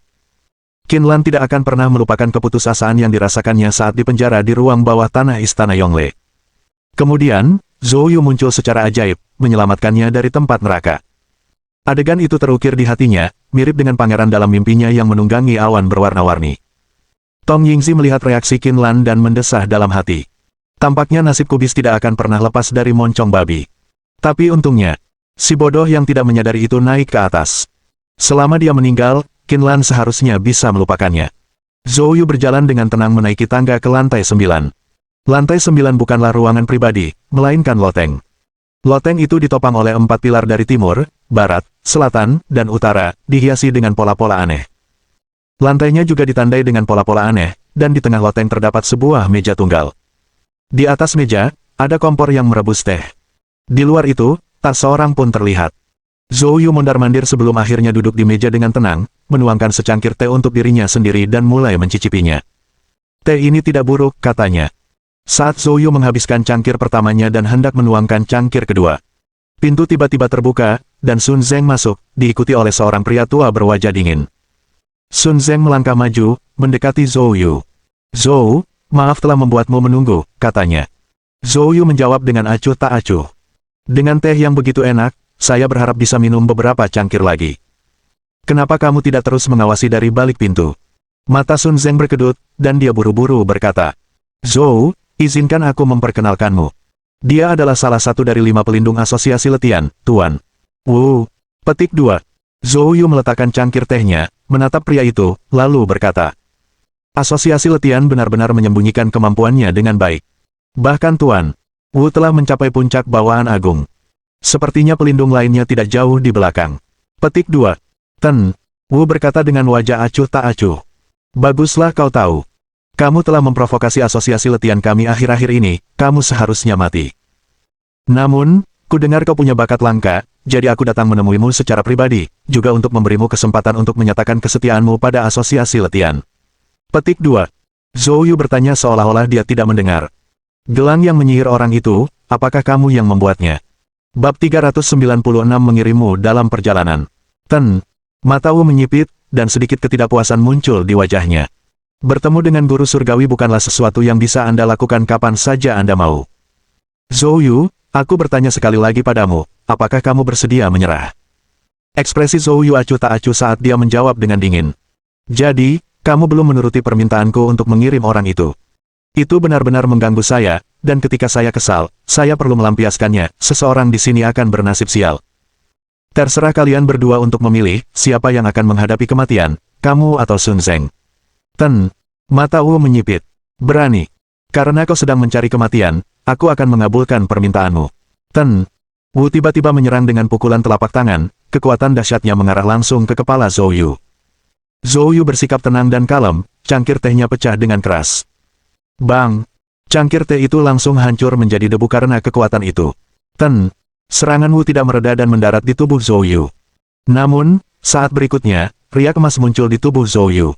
Qinlan tidak akan pernah melupakan keputusasaan yang dirasakannya saat dipenjara di ruang bawah tanah Istana Yongle. Kemudian, Zhou Yu muncul secara ajaib, menyelamatkannya dari tempat neraka. Adegan itu terukir di hatinya, mirip dengan pangeran dalam mimpinya yang menunggangi awan berwarna-warni. Tong Yingzi melihat reaksi Qinlan dan mendesah dalam hati. Tampaknya nasib kubis tidak akan pernah lepas dari moncong babi. Tapi untungnya, si bodoh yang tidak menyadari itu naik ke atas. Selama dia meninggal, Qinlan seharusnya bisa melupakannya. Zhou Yu berjalan dengan tenang menaiki tangga ke lantai 9. Lantai 9 bukanlah ruangan pribadi, melainkan loteng. Loteng itu ditopang oleh 4 pilar dari timur, barat, selatan, dan utara, dihiasi dengan pola-pola aneh. Lantainya juga ditandai dengan pola-pola aneh, dan di tengah loteng terdapat sebuah meja tunggal. Di atas meja, ada kompor yang merebus teh. Di luar itu, tak seorang pun terlihat. Zhou Yu mondar-mandir sebelum akhirnya duduk di meja dengan tenang, menuangkan secangkir teh untuk dirinya sendiri dan mulai mencicipinya. Teh ini tidak buruk, katanya. Saat Zhou Yu menghabiskan cangkir pertamanya dan hendak menuangkan cangkir kedua, pintu tiba-tiba terbuka, dan Sun Zeng masuk, diikuti oleh seorang pria tua berwajah dingin. Sun Zeng melangkah maju, mendekati Zhou Yu. Zhou, maaf telah membuatmu menunggu, katanya. Zhou Yu menjawab dengan acuh tak acuh. Dengan teh yang begitu enak, saya berharap bisa minum beberapa cangkir lagi. Kenapa kamu tidak terus mengawasi dari balik pintu? Mata Sun Zeng berkedut, dan dia buru-buru berkata. Zhou, izinkan aku memperkenalkanmu. Dia adalah salah satu dari 5 pelindung asosiasi letian, Tuan. Petik 2. Zhou Yu meletakkan cangkir tehnya, menatap pria itu, lalu berkata. Asosiasi letian benar-benar menyembunyikan kemampuannya dengan baik. Bahkan Tuan, Wu telah mencapai puncak bawaan agung. Sepertinya pelindung lainnya tidak jauh di belakang. Petik 2. Ten, Wu berkata dengan wajah acuh tak acuh. Baguslah kau tahu. Kamu telah memprovokasi asosiasi letian kami akhir-akhir ini, kamu seharusnya mati. Namun, ku dengar kau punya bakat langka, jadi aku datang menemuimu secara pribadi, juga untuk memberimu kesempatan untuk menyatakan kesetiaanmu pada asosiasi letian. Petik 2. Zhou Yu bertanya seolah-olah dia tidak mendengar. Gelang yang menyihir orang itu, apakah kamu yang membuatnya? Bab 396 mengirimmu dalam perjalanan. Ten, mata Wu menyipit, dan sedikit ketidakpuasan muncul di wajahnya. Bertemu dengan guru surgawi bukanlah sesuatu yang bisa Anda lakukan kapan saja Anda mau. Zhou Yu, aku bertanya sekali lagi padamu, apakah kamu bersedia menyerah? Ekspresi Zhou Yu acuh tak acuh saat dia menjawab dengan dingin. Jadi, kamu belum menuruti permintaanku untuk mengirim orang itu. Itu benar-benar mengganggu saya, dan ketika saya kesal, saya perlu melampiaskannya, seseorang di sini akan bernasib sial. Terserah kalian berdua untuk memilih, siapa yang akan menghadapi kematian, kamu atau Sun Zeng. Ten, mata Wu menyipit. Berani. Karena kau sedang mencari kematian, aku akan mengabulkan permintaanmu. Ten, Wu tiba-tiba menyerang dengan pukulan telapak tangan, kekuatan dahsyatnya mengarah langsung ke kepala Zhou Yu. Zhou Yu bersikap tenang dan kalem, cangkir tehnya pecah dengan keras. Bang! Cangkir teh itu langsung hancur menjadi debu karena kekuatan itu. Ten, serangan Wu tidak mereda dan mendarat di tubuh Zhou Yu. Namun, saat berikutnya, riak emas muncul di tubuh Zhou Yu.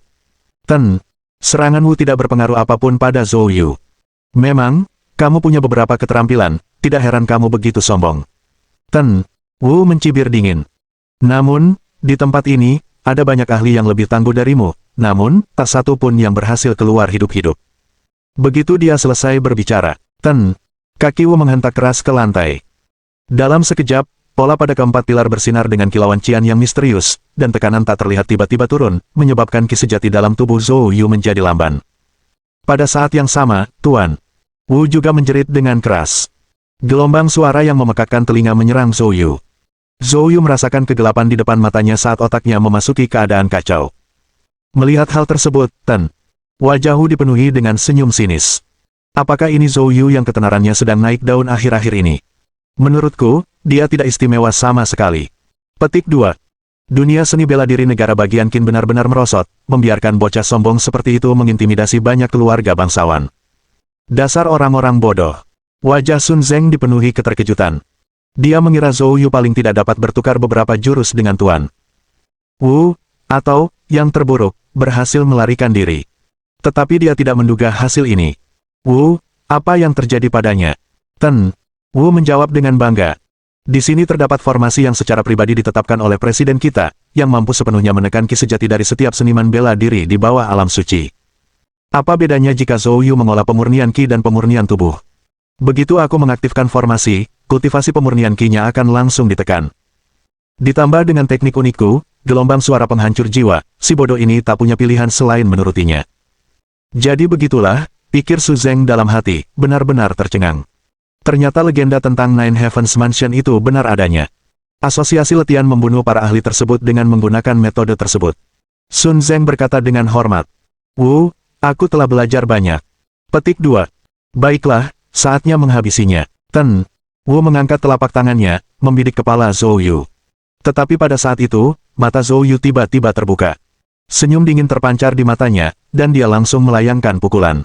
Ten, serangan Wu tidak berpengaruh apapun pada Zhou Yu. Memang, kamu punya beberapa keterampilan, tidak heran kamu begitu sombong. Ten, Wu mencibir dingin. Namun, di tempat ini, ada banyak ahli yang lebih tangguh darimu, namun, tak satu pun yang berhasil keluar hidup-hidup. Begitu dia selesai berbicara, Ten, kaki Wu menghentak keras ke lantai. Dalam sekejap, pola pada keempat pilar bersinar dengan kilauan cian yang misterius, dan tekanan tak terlihat tiba-tiba turun, menyebabkan ki sejati dalam tubuh Zhou Yu menjadi lamban. Pada saat yang sama, Tuan Wu juga menjerit dengan keras. Gelombang suara yang memekakkan telinga menyerang Zhou Yu. Zhou Yu merasakan kegelapan di depan matanya saat otaknya memasuki keadaan kacau. Melihat hal tersebut, wajah Wu dipenuhi dengan senyum sinis. Apakah ini Zhou Yu yang ketenarannya sedang naik daun akhir-akhir ini? Menurutku, dia tidak istimewa sama sekali. Petik 2. Dunia seni bela diri negara bagian Qin benar-benar merosot, membiarkan bocah sombong seperti itu mengintimidasi banyak keluarga bangsawan. Dasar orang-orang bodoh. Wajah Sun Zeng dipenuhi keterkejutan. Dia mengira Zhou Yu paling tidak dapat bertukar beberapa jurus dengan Tuan Wu, atau, yang terburuk, berhasil melarikan diri. Tetapi dia tidak menduga hasil ini. Wu, apa yang terjadi padanya? Wu menjawab dengan bangga. Di sini terdapat formasi yang secara pribadi ditetapkan oleh presiden kita, yang mampu sepenuhnya menekan ki sejati dari setiap seniman bela diri di bawah alam suci. Apa bedanya jika Zhou Yu mengolah pemurnian ki dan pemurnian tubuh? Begitu aku mengaktifkan formasi, kultivasi pemurnian ki-nya akan langsung ditekan. Ditambah dengan teknik unikku, gelombang suara penghancur jiwa, si bodoh ini tak punya pilihan selain menurutinya. Jadi begitulah, pikir Su Zeng dalam hati, benar-benar tercengang. Ternyata legenda tentang Nine Heavens Mansion itu benar adanya. Asosiasi letian membunuh para ahli tersebut dengan menggunakan metode tersebut. Sun Zeng berkata dengan hormat. Wu, aku telah belajar banyak. Petik 2. Baiklah, saatnya menghabisinya. Wu mengangkat telapak tangannya, membidik kepala Zhou Yu. Tetapi pada saat itu, mata Zhou Yu tiba-tiba terbuka. Senyum dingin terpancar di matanya, dan dia langsung melayangkan pukulan.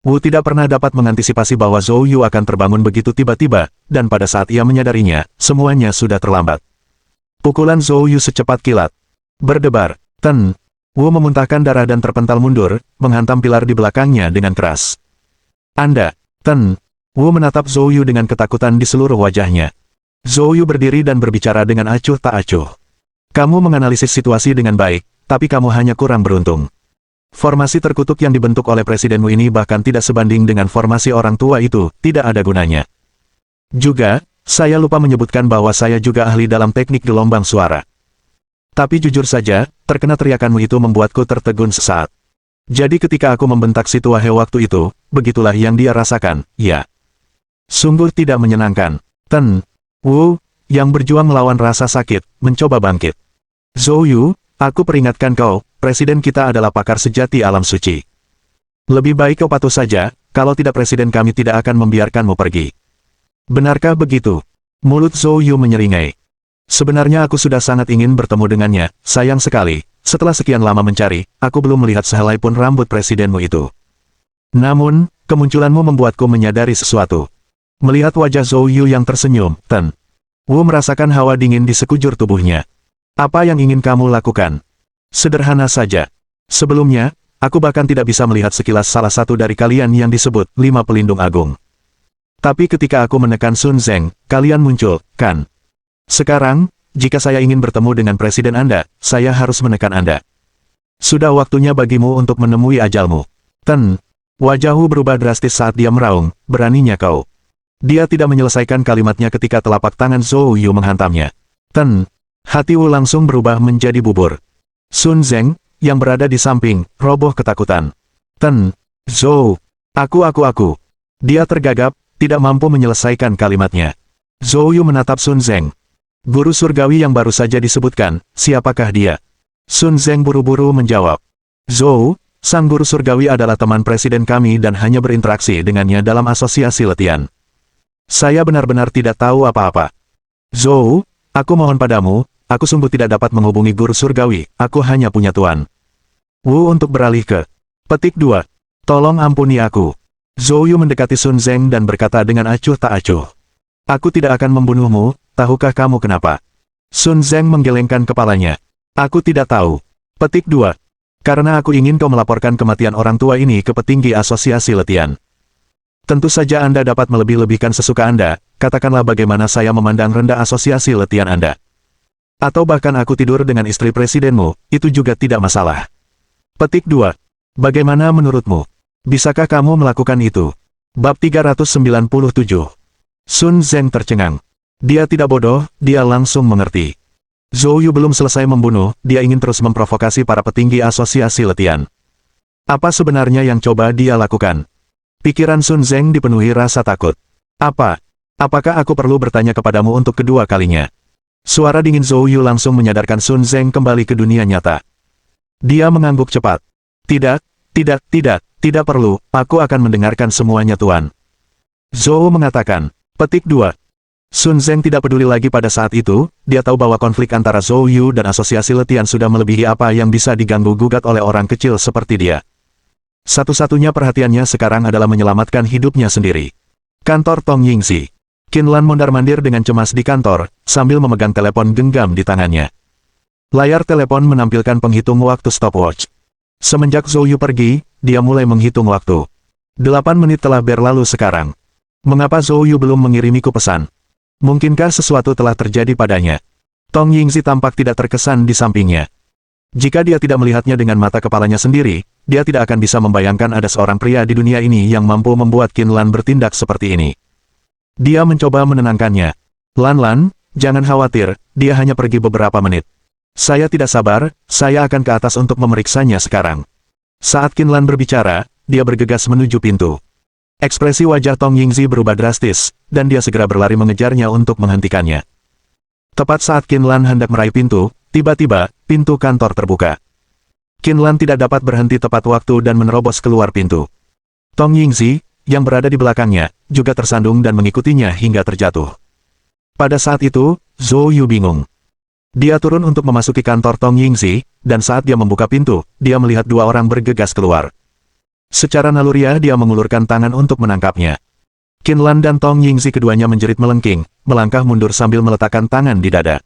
Wu tidak pernah dapat mengantisipasi bahwa Zhou Yu akan terbangun begitu tiba-tiba, dan pada saat ia menyadarinya, semuanya sudah terlambat. Pukulan Zhou Yu secepat kilat. Berdebar. Wu memuntahkan darah dan terpental mundur, menghantam pilar di belakangnya dengan keras. Anda, Wu menatap Zhou Yu dengan ketakutan di seluruh wajahnya. Zhou Yu berdiri dan berbicara dengan acuh tak acuh. Kamu menganalisis situasi dengan baik, tapi kamu hanya kurang beruntung. Formasi terkutuk yang dibentuk oleh presidenmu ini bahkan tidak sebanding dengan formasi orang tua itu, tidak ada gunanya. Juga, saya lupa menyebutkan bahwa saya juga ahli dalam teknik gelombang suara. Tapi jujur saja, terkena teriakanmu itu membuatku tertegun sesaat. Jadi ketika aku membentak si tua he waktu itu, begitulah yang dia rasakan, ya. Sungguh tidak menyenangkan. Wu, yang berjuang melawan rasa sakit, mencoba bangkit. Zhou Yu, aku peringatkan kau, presiden kita adalah pakar sejati alam suci. Lebih baik kau patuh saja, kalau tidak presiden kami tidak akan membiarkanmu pergi. Benarkah begitu? Mulut Zhou Yu menyeringai. Sebenarnya aku sudah sangat ingin bertemu dengannya, sayang sekali, setelah sekian lama mencari, aku belum melihat sehelai pun rambut presidenmu itu. Namun, kemunculanmu membuatku menyadari sesuatu. Melihat wajah Zhou Yu yang tersenyum, Wu merasakan hawa dingin di sekujur tubuhnya. Apa yang ingin kamu lakukan? Sederhana saja. Sebelumnya, aku bahkan tidak bisa melihat sekilas salah satu dari kalian yang disebut 5 pelindung agung. Tapi ketika aku menekan Sun Zeng, kalian muncul, kan? Sekarang, jika saya ingin bertemu dengan presiden Anda, saya harus menekan Anda. Sudah waktunya bagimu untuk menemui ajalmu. Wajah Wu berubah drastis saat dia meraung, beraninya kau. Dia tidak menyelesaikan kalimatnya ketika telapak tangan Zhou Yu menghantamnya. Hati Wu langsung berubah menjadi bubur. Sun Zeng, yang berada di samping, roboh ketakutan. Zhou, aku. Dia tergagap, tidak mampu menyelesaikan kalimatnya. Zhou Yu menatap Sun Zeng. Guru surgawi yang baru saja disebutkan, siapakah dia? Sun Zeng buru-buru menjawab. Zhou, sang guru surgawi adalah teman presiden kami dan hanya berinteraksi dengannya dalam asosiasi letian. Saya benar-benar tidak tahu apa-apa. Zhou, aku mohon padamu, aku sungguh tidak dapat menghubungi guru surgawi, aku hanya punya tuan Wu untuk beralih ke. Petik 2. Tolong ampuni aku. Zhou Yu mendekati Sun Zeng dan berkata dengan acuh tak acuh. Aku tidak akan membunuhmu, tahukah kamu kenapa? Sun Zeng menggelengkan kepalanya. Aku tidak tahu. Petik 2. Karena aku ingin kau melaporkan kematian orang tua ini ke petinggi asosiasi letian. Tentu saja Anda dapat melebih-lebihkan sesuka Anda, katakanlah bagaimana saya memandang rendah asosiasi letian Anda. Atau bahkan aku tidur dengan istri presidenmu, itu juga tidak masalah. Petik 2. Bagaimana menurutmu? Bisakah kamu melakukan itu? Bab 397. Sun Zeng tercengang. Dia tidak bodoh, dia langsung mengerti. Zhou Yu belum selesai membunuh, dia ingin terus memprovokasi para petinggi asosiasi letian. Apa sebenarnya yang coba dia lakukan? Pikiran Sun Zeng dipenuhi rasa takut. Apakah aku perlu bertanya kepadamu untuk kedua kalinya? Suara dingin Zhou Yu langsung menyadarkan Sun Zeng kembali ke dunia nyata. Dia mengangguk cepat. Tidak perlu, aku akan mendengarkan semuanya Tuan. Zhou mengatakan. Petik 2. Sun Zeng tidak peduli lagi pada saat itu, dia tahu bahwa konflik antara Zhou Yu dan asosiasi letian sudah melebihi apa yang bisa diganggu-gugat oleh orang kecil seperti dia. Satu-satunya perhatiannya sekarang adalah menyelamatkan hidupnya sendiri. Kantor Tong Yingxi. Qin Lan mondar-mandir dengan cemas di kantor, sambil memegang telepon genggam di tangannya. Layar telepon menampilkan penghitung waktu stopwatch. Semenjak Zhou Yu pergi, dia mulai menghitung waktu. 8 menit telah berlalu sekarang. Mengapa Zhou Yu belum mengirimiku pesan? Mungkinkah sesuatu telah terjadi padanya? Tong Yingxi tampak tidak terkesan di sampingnya. Jika dia tidak melihatnya dengan mata kepalanya sendiri, dia tidak akan bisa membayangkan ada seorang pria di dunia ini yang mampu membuat Qin Lan bertindak seperti ini. Dia mencoba menenangkannya. Lan, jangan khawatir, dia hanya pergi beberapa menit. Saya tidak sabar, saya akan ke atas untuk memeriksanya sekarang. Saat Qin Lan berbicara, dia bergegas menuju pintu. Ekspresi wajah Tong Yingxi berubah drastis, dan dia segera berlari mengejarnya untuk menghentikannya. Tepat saat Qin Lan hendak meraih pintu, tiba-tiba, pintu kantor terbuka. Qin Lan tidak dapat berhenti tepat waktu dan menerobos keluar pintu. Tong Yingxi, yang berada di belakangnya, juga tersandung dan mengikutinya hingga terjatuh. Pada saat itu, Zhou Yu bingung. Dia turun untuk memasuki kantor Tong Yingxi, dan saat dia membuka pintu, dia melihat dua orang bergegas keluar. Secara naluriah dia mengulurkan tangan untuk menangkapnya. Qin Lan dan Tong Yingxi keduanya menjerit melengking, melangkah mundur sambil meletakkan tangan di dada.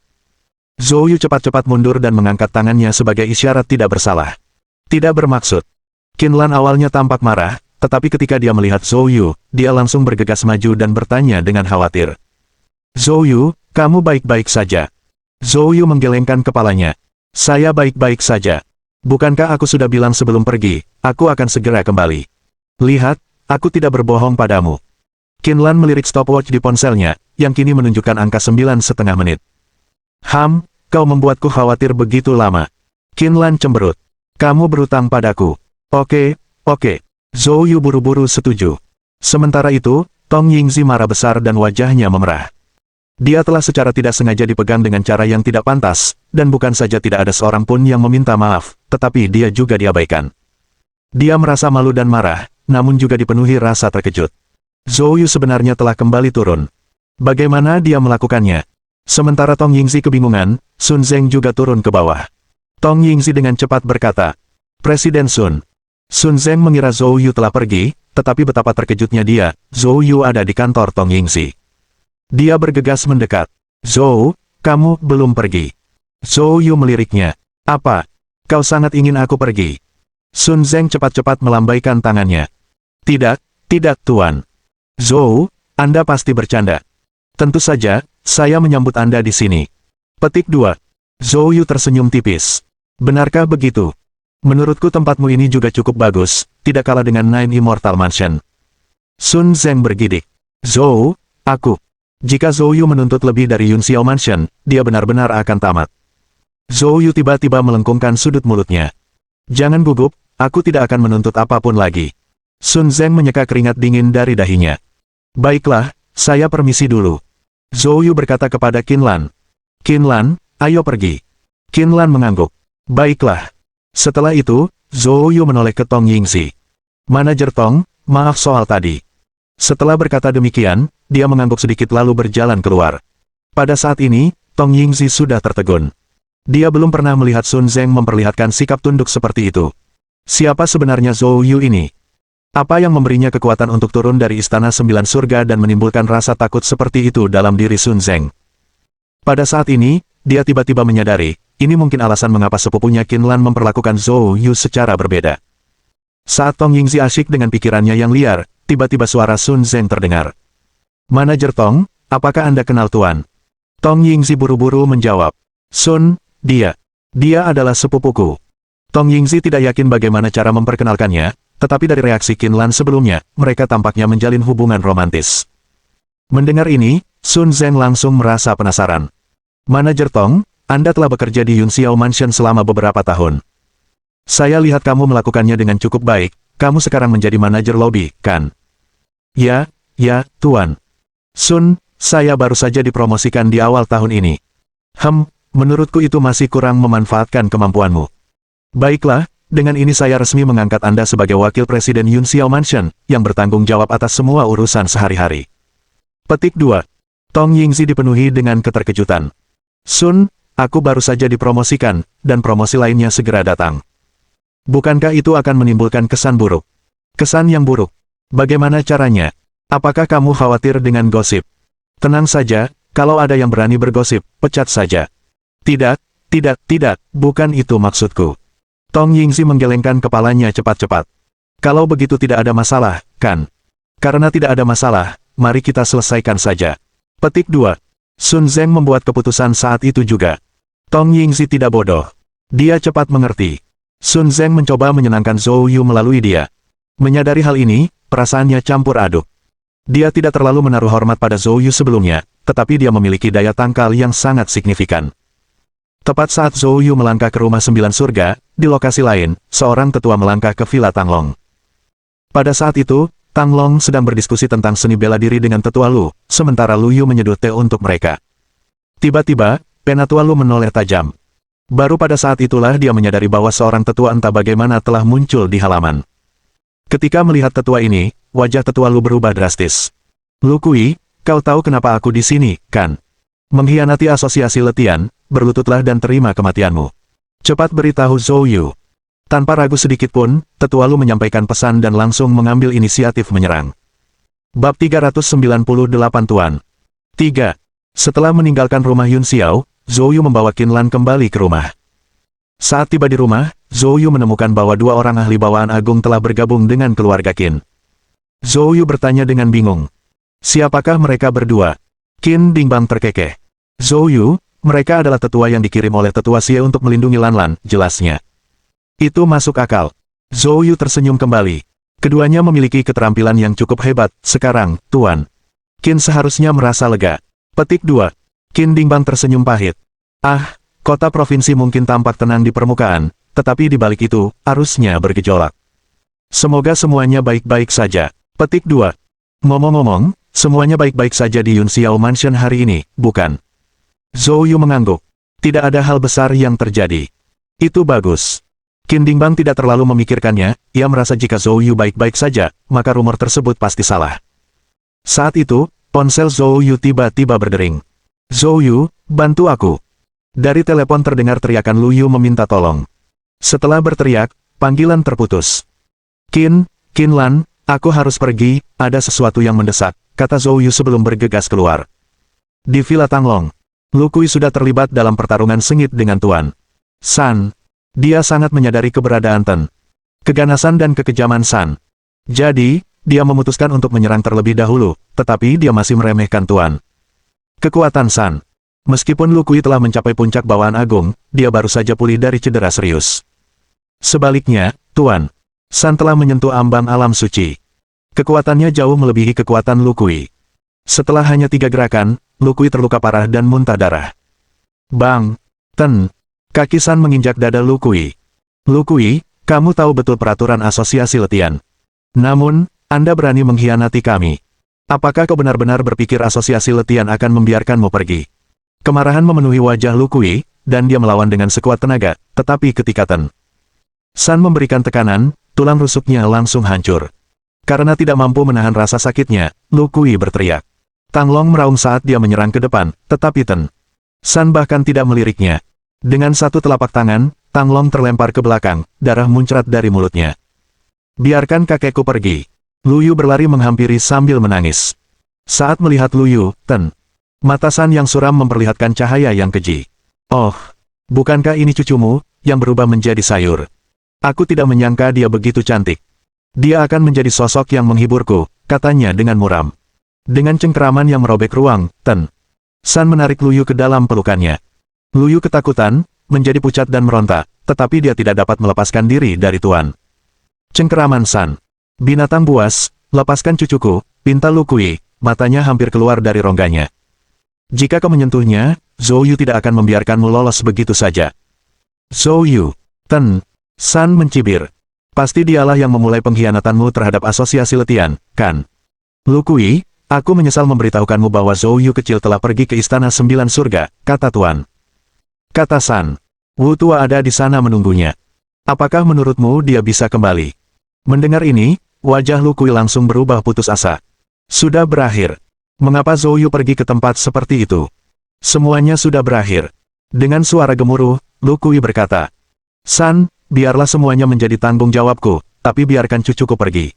Zhou Yu cepat-cepat mundur dan mengangkat tangannya sebagai isyarat tidak bersalah. Tidak bermaksud. Qin Lan awalnya tampak marah, tetapi ketika dia melihat Zhou Yu, dia langsung bergegas maju dan bertanya dengan khawatir. Zhou Yu, kamu baik-baik saja? Zhou Yu menggelengkan kepalanya. Saya baik-baik saja. Bukankah aku sudah bilang sebelum pergi, aku akan segera kembali. Lihat, aku tidak berbohong padamu. Qin Lan melirik stopwatch di ponselnya, yang kini menunjukkan angka 9,5 menit. Kau membuatku khawatir begitu lama. Qin Lan cemberut. Kamu berutang padaku. Oke. Zhou Yu buru-buru setuju. Sementara itu, Tong Yingxi marah besar dan wajahnya memerah. Dia telah secara tidak sengaja dipegang dengan cara yang tidak pantas, dan bukan saja tidak ada seorang pun yang meminta maaf, tetapi dia juga diabaikan. Dia merasa malu dan marah, namun juga dipenuhi rasa terkejut. Zhou Yu sebenarnya telah kembali turun. Bagaimana dia melakukannya? Sementara Tong Yingxi kebingungan, Sun Zeng juga turun ke bawah. Tong Yingxi dengan cepat berkata, Presiden Sun. Sun Zeng mengira Zhou Yu telah pergi, tetapi betapa terkejutnya dia, Zhou Yu ada di kantor Tong Yingxi. Dia bergegas mendekat. Zhou, kamu belum pergi. Zhou Yu meliriknya. Apa? Kau sangat ingin aku pergi? Sun Zeng cepat-cepat melambaikan tangannya. Tidak, Tuan. Zhou, Anda pasti bercanda. Tentu saja, saya menyambut Anda di sini. Petik 2. Zhou Yu tersenyum tipis. Benarkah begitu? Menurutku tempatmu ini juga cukup bagus, tidak kalah dengan Nine Immortal Mansion. Sun Zeng bergidik. Zhou, jika Zhou Yu menuntut lebih dari Yun Xiao Mansion, dia benar-benar akan tamat. Zhou Yu tiba-tiba melengkungkan sudut mulutnya. Jangan gugup, aku tidak akan menuntut apapun lagi. Sun Zeng menyeka keringat dingin dari dahinya. Baiklah, saya permisi dulu. Zhou Yu berkata kepada Qin Lan. Qin Lan, ayo pergi. Qin Lan mengangguk. Baiklah. Setelah itu, Zhou Yu menoleh ke Tong Yingxi. Manajer Tong, maaf soal tadi. Setelah berkata demikian, dia mengangguk sedikit lalu berjalan keluar. Pada saat ini, Tong Yingxi sudah tertegun. Dia belum pernah melihat Sun Zeng memperlihatkan sikap tunduk seperti itu. Siapa sebenarnya Zhou Yu ini? Apa yang memberinya kekuatan untuk turun dari Istana Sembilan Surga dan menimbulkan rasa takut seperti itu dalam diri Sun Zeng? Pada saat ini, dia tiba-tiba menyadari, ini mungkin alasan mengapa sepupunya Qin Lan memperlakukan Zhou Yu secara berbeda. Saat Tong Yingxi asyik dengan pikirannya yang liar, tiba-tiba suara Sun Zeng terdengar. Manajer Tong, apakah Anda kenal Tuan? Tong Yingxi buru-buru menjawab. Sun, dia adalah sepupuku. Tong Yingxi tidak yakin bagaimana cara memperkenalkannya, tetapi dari reaksi Qin Lan sebelumnya, mereka tampaknya menjalin hubungan romantis. Mendengar ini, Sun Zeng langsung merasa penasaran. Manajer Tong, Anda telah bekerja di Yunxiao Mansion selama beberapa tahun. Saya lihat kamu melakukannya dengan cukup baik, kamu sekarang menjadi manajer lobi, kan? Ya, Tuan. Sun, saya baru saja dipromosikan di awal tahun ini. Menurutku itu masih kurang memanfaatkan kemampuanmu. Baiklah, dengan ini saya resmi mengangkat Anda sebagai wakil presiden Yunxiao Mansion, yang bertanggung jawab atas semua urusan sehari-hari. Petik 2. Tong Yingzi dipenuhi dengan keterkejutan. Sun, aku baru saja dipromosikan, dan promosi lainnya segera datang. Bukankah itu akan menimbulkan kesan buruk? Kesan yang buruk. Bagaimana caranya? Apakah kamu khawatir dengan gosip? Tenang saja, kalau ada yang berani bergosip, pecat saja. Tidak, bukan itu maksudku. Tong Yingzi menggelengkan kepalanya cepat-cepat. Kalau begitu tidak ada masalah, kan? Karena tidak ada masalah, mari kita selesaikan saja. Petik 2. Sun Zeng membuat keputusan saat itu juga. Tong Yingzi tidak bodoh. Dia cepat mengerti. Sun Zeng mencoba menyenangkan Zhou Yu melalui dia. Menyadari hal ini, perasaannya campur aduk. Dia tidak terlalu menaruh hormat pada Zhou Yu sebelumnya, tetapi dia memiliki daya tangkal yang sangat signifikan. Tepat saat Zhou Yu melangkah ke rumah 9 surga, di lokasi lain, seorang tetua melangkah ke Villa Tanglong. Pada saat itu, Tanglong sedang berdiskusi tentang seni bela diri dengan tetua Lu, sementara Lu Yu menyeduh teh untuk mereka. Tiba-tiba, penatua Lu menoleh tajam. Baru pada saat itulah dia menyadari bahwa seorang tetua entah bagaimana telah muncul di halaman. Ketika melihat tetua ini, wajah tetua Lu berubah drastis. Lu Kui, kau tahu kenapa aku di sini, kan? Mengkhianati asosiasi letian, berlututlah dan terima kematianmu. Cepat beritahu Zhou Yu. Tanpa ragu sedikit pun, tetua Lu menyampaikan pesan dan langsung mengambil inisiatif menyerang. Bab 398 Tuan. 3. Setelah meninggalkan rumah Yunxiao, Zhou Yu membawa Qin Lan kembali ke rumah. Saat tiba di rumah, Zhou Yu menemukan bahwa 2 orang ahli bawaan agung telah bergabung dengan keluarga Qin. Zhou Yu bertanya dengan bingung. Siapakah mereka berdua? Qin Dingbang terkekeh. Zhou Yu, mereka adalah tetua yang dikirim oleh tetua Xie untuk melindungi Lan Lan, jelasnya. Itu masuk akal. Zhou Yu tersenyum kembali. Keduanya memiliki keterampilan yang cukup hebat, sekarang, Tuan. Qin seharusnya merasa lega. Petik 2. Qin Dingbang tersenyum pahit. Kota provinsi mungkin tampak tenang di permukaan, tetapi di balik itu, arusnya bergejolak. Semoga semuanya baik-baik saja. Petik 2. Ngomong-ngomong, semuanya baik-baik saja di Yunxiao Mansion hari ini, bukan? Zhou Yu mengangguk. Tidak ada hal besar yang terjadi. Itu bagus. Qin Dingbang tidak terlalu memikirkannya, ia merasa jika Zhou Yu baik-baik saja, maka rumor tersebut pasti salah. Saat itu, ponsel Zhou Yu tiba-tiba berdering. Zhou Yu, bantu aku. Dari telepon terdengar teriakan Lu Yu meminta tolong. Setelah berteriak, panggilan terputus. Qin Lan, aku harus pergi, ada sesuatu yang mendesak, kata Zhou Yu sebelum bergegas keluar. Di Villa Tanglong, Lu Kui sudah terlibat dalam pertarungan sengit dengan Tuan San. Dia sangat menyadari keberadaan keganasan dan kekejaman San. Jadi, dia memutuskan untuk menyerang terlebih dahulu, tetapi dia masih meremehkan Tuan. Kekuatan San. Meskipun Lu Kui telah mencapai puncak bawaan agung, dia baru saja pulih dari cedera serius. Sebaliknya, Tuan San telah menyentuh ambang alam suci. Kekuatannya jauh melebihi kekuatan Lu Kui. Setelah hanya 3 gerakan, Lu Kui terluka parah dan muntah darah. Bang! Kaki San menginjak dada Lu Kui. Lu Kui, kamu tahu betul peraturan asosiasi letian. Namun, Anda berani mengkhianati kami. Apakah kau benar-benar berpikir asosiasi letian akan membiarkanmu pergi? Kemarahan memenuhi wajah Lu Kui, dan dia melawan dengan sekuat tenaga, tetapi ketika San memberikan tekanan, tulang rusuknya langsung hancur. Karena tidak mampu menahan rasa sakitnya, Lu Kui berteriak. Tanglong meraung saat dia menyerang ke depan, tetapi San bahkan tidak meliriknya. Dengan satu telapak tangan, Tanglong terlempar ke belakang, darah muncrat dari mulutnya. Biarkan kakekku pergi. Lu Yu berlari menghampiri sambil menangis. Saat melihat Lu Yu, mata San yang suram memperlihatkan cahaya yang keji. Oh, bukankah ini cucumu, yang berubah menjadi sayur? Aku tidak menyangka dia begitu cantik. Dia akan menjadi sosok yang menghiburku, katanya dengan muram. Dengan cengkeraman yang merobek ruang, San menarik Lu Yu ke dalam pelukannya. Lu Yu ketakutan, menjadi pucat dan meronta, tetapi dia tidak dapat melepaskan diri dari Tuan. Cengkeraman San. Binatang buas, lepaskan cucuku, pinta Lu Kui, matanya hampir keluar dari rongganya. Jika kau menyentuhnya, Zhou Yu tidak akan membiarkanmu lolos begitu saja. Zhou Yu, Ten, San mencibir. Pasti dialah yang memulai pengkhianatanmu terhadap asosiasi letian, kan? Lu Kui, aku menyesal memberitahukanmu bahwa Zhou Yu kecil telah pergi ke Istana Sembilan Surga, kata Tuan. Kata San. Wu Tua ada di sana menunggunya. Apakah menurutmu dia bisa kembali? Mendengar ini, wajah Lu Kui langsung berubah putus asa. Sudah berakhir. Mengapa Zhou Yu pergi ke tempat seperti itu? Semuanya sudah berakhir. Dengan suara gemuruh, Lu Kui berkata, San, biarlah semuanya menjadi tanggung jawabku, tapi biarkan cucuku pergi.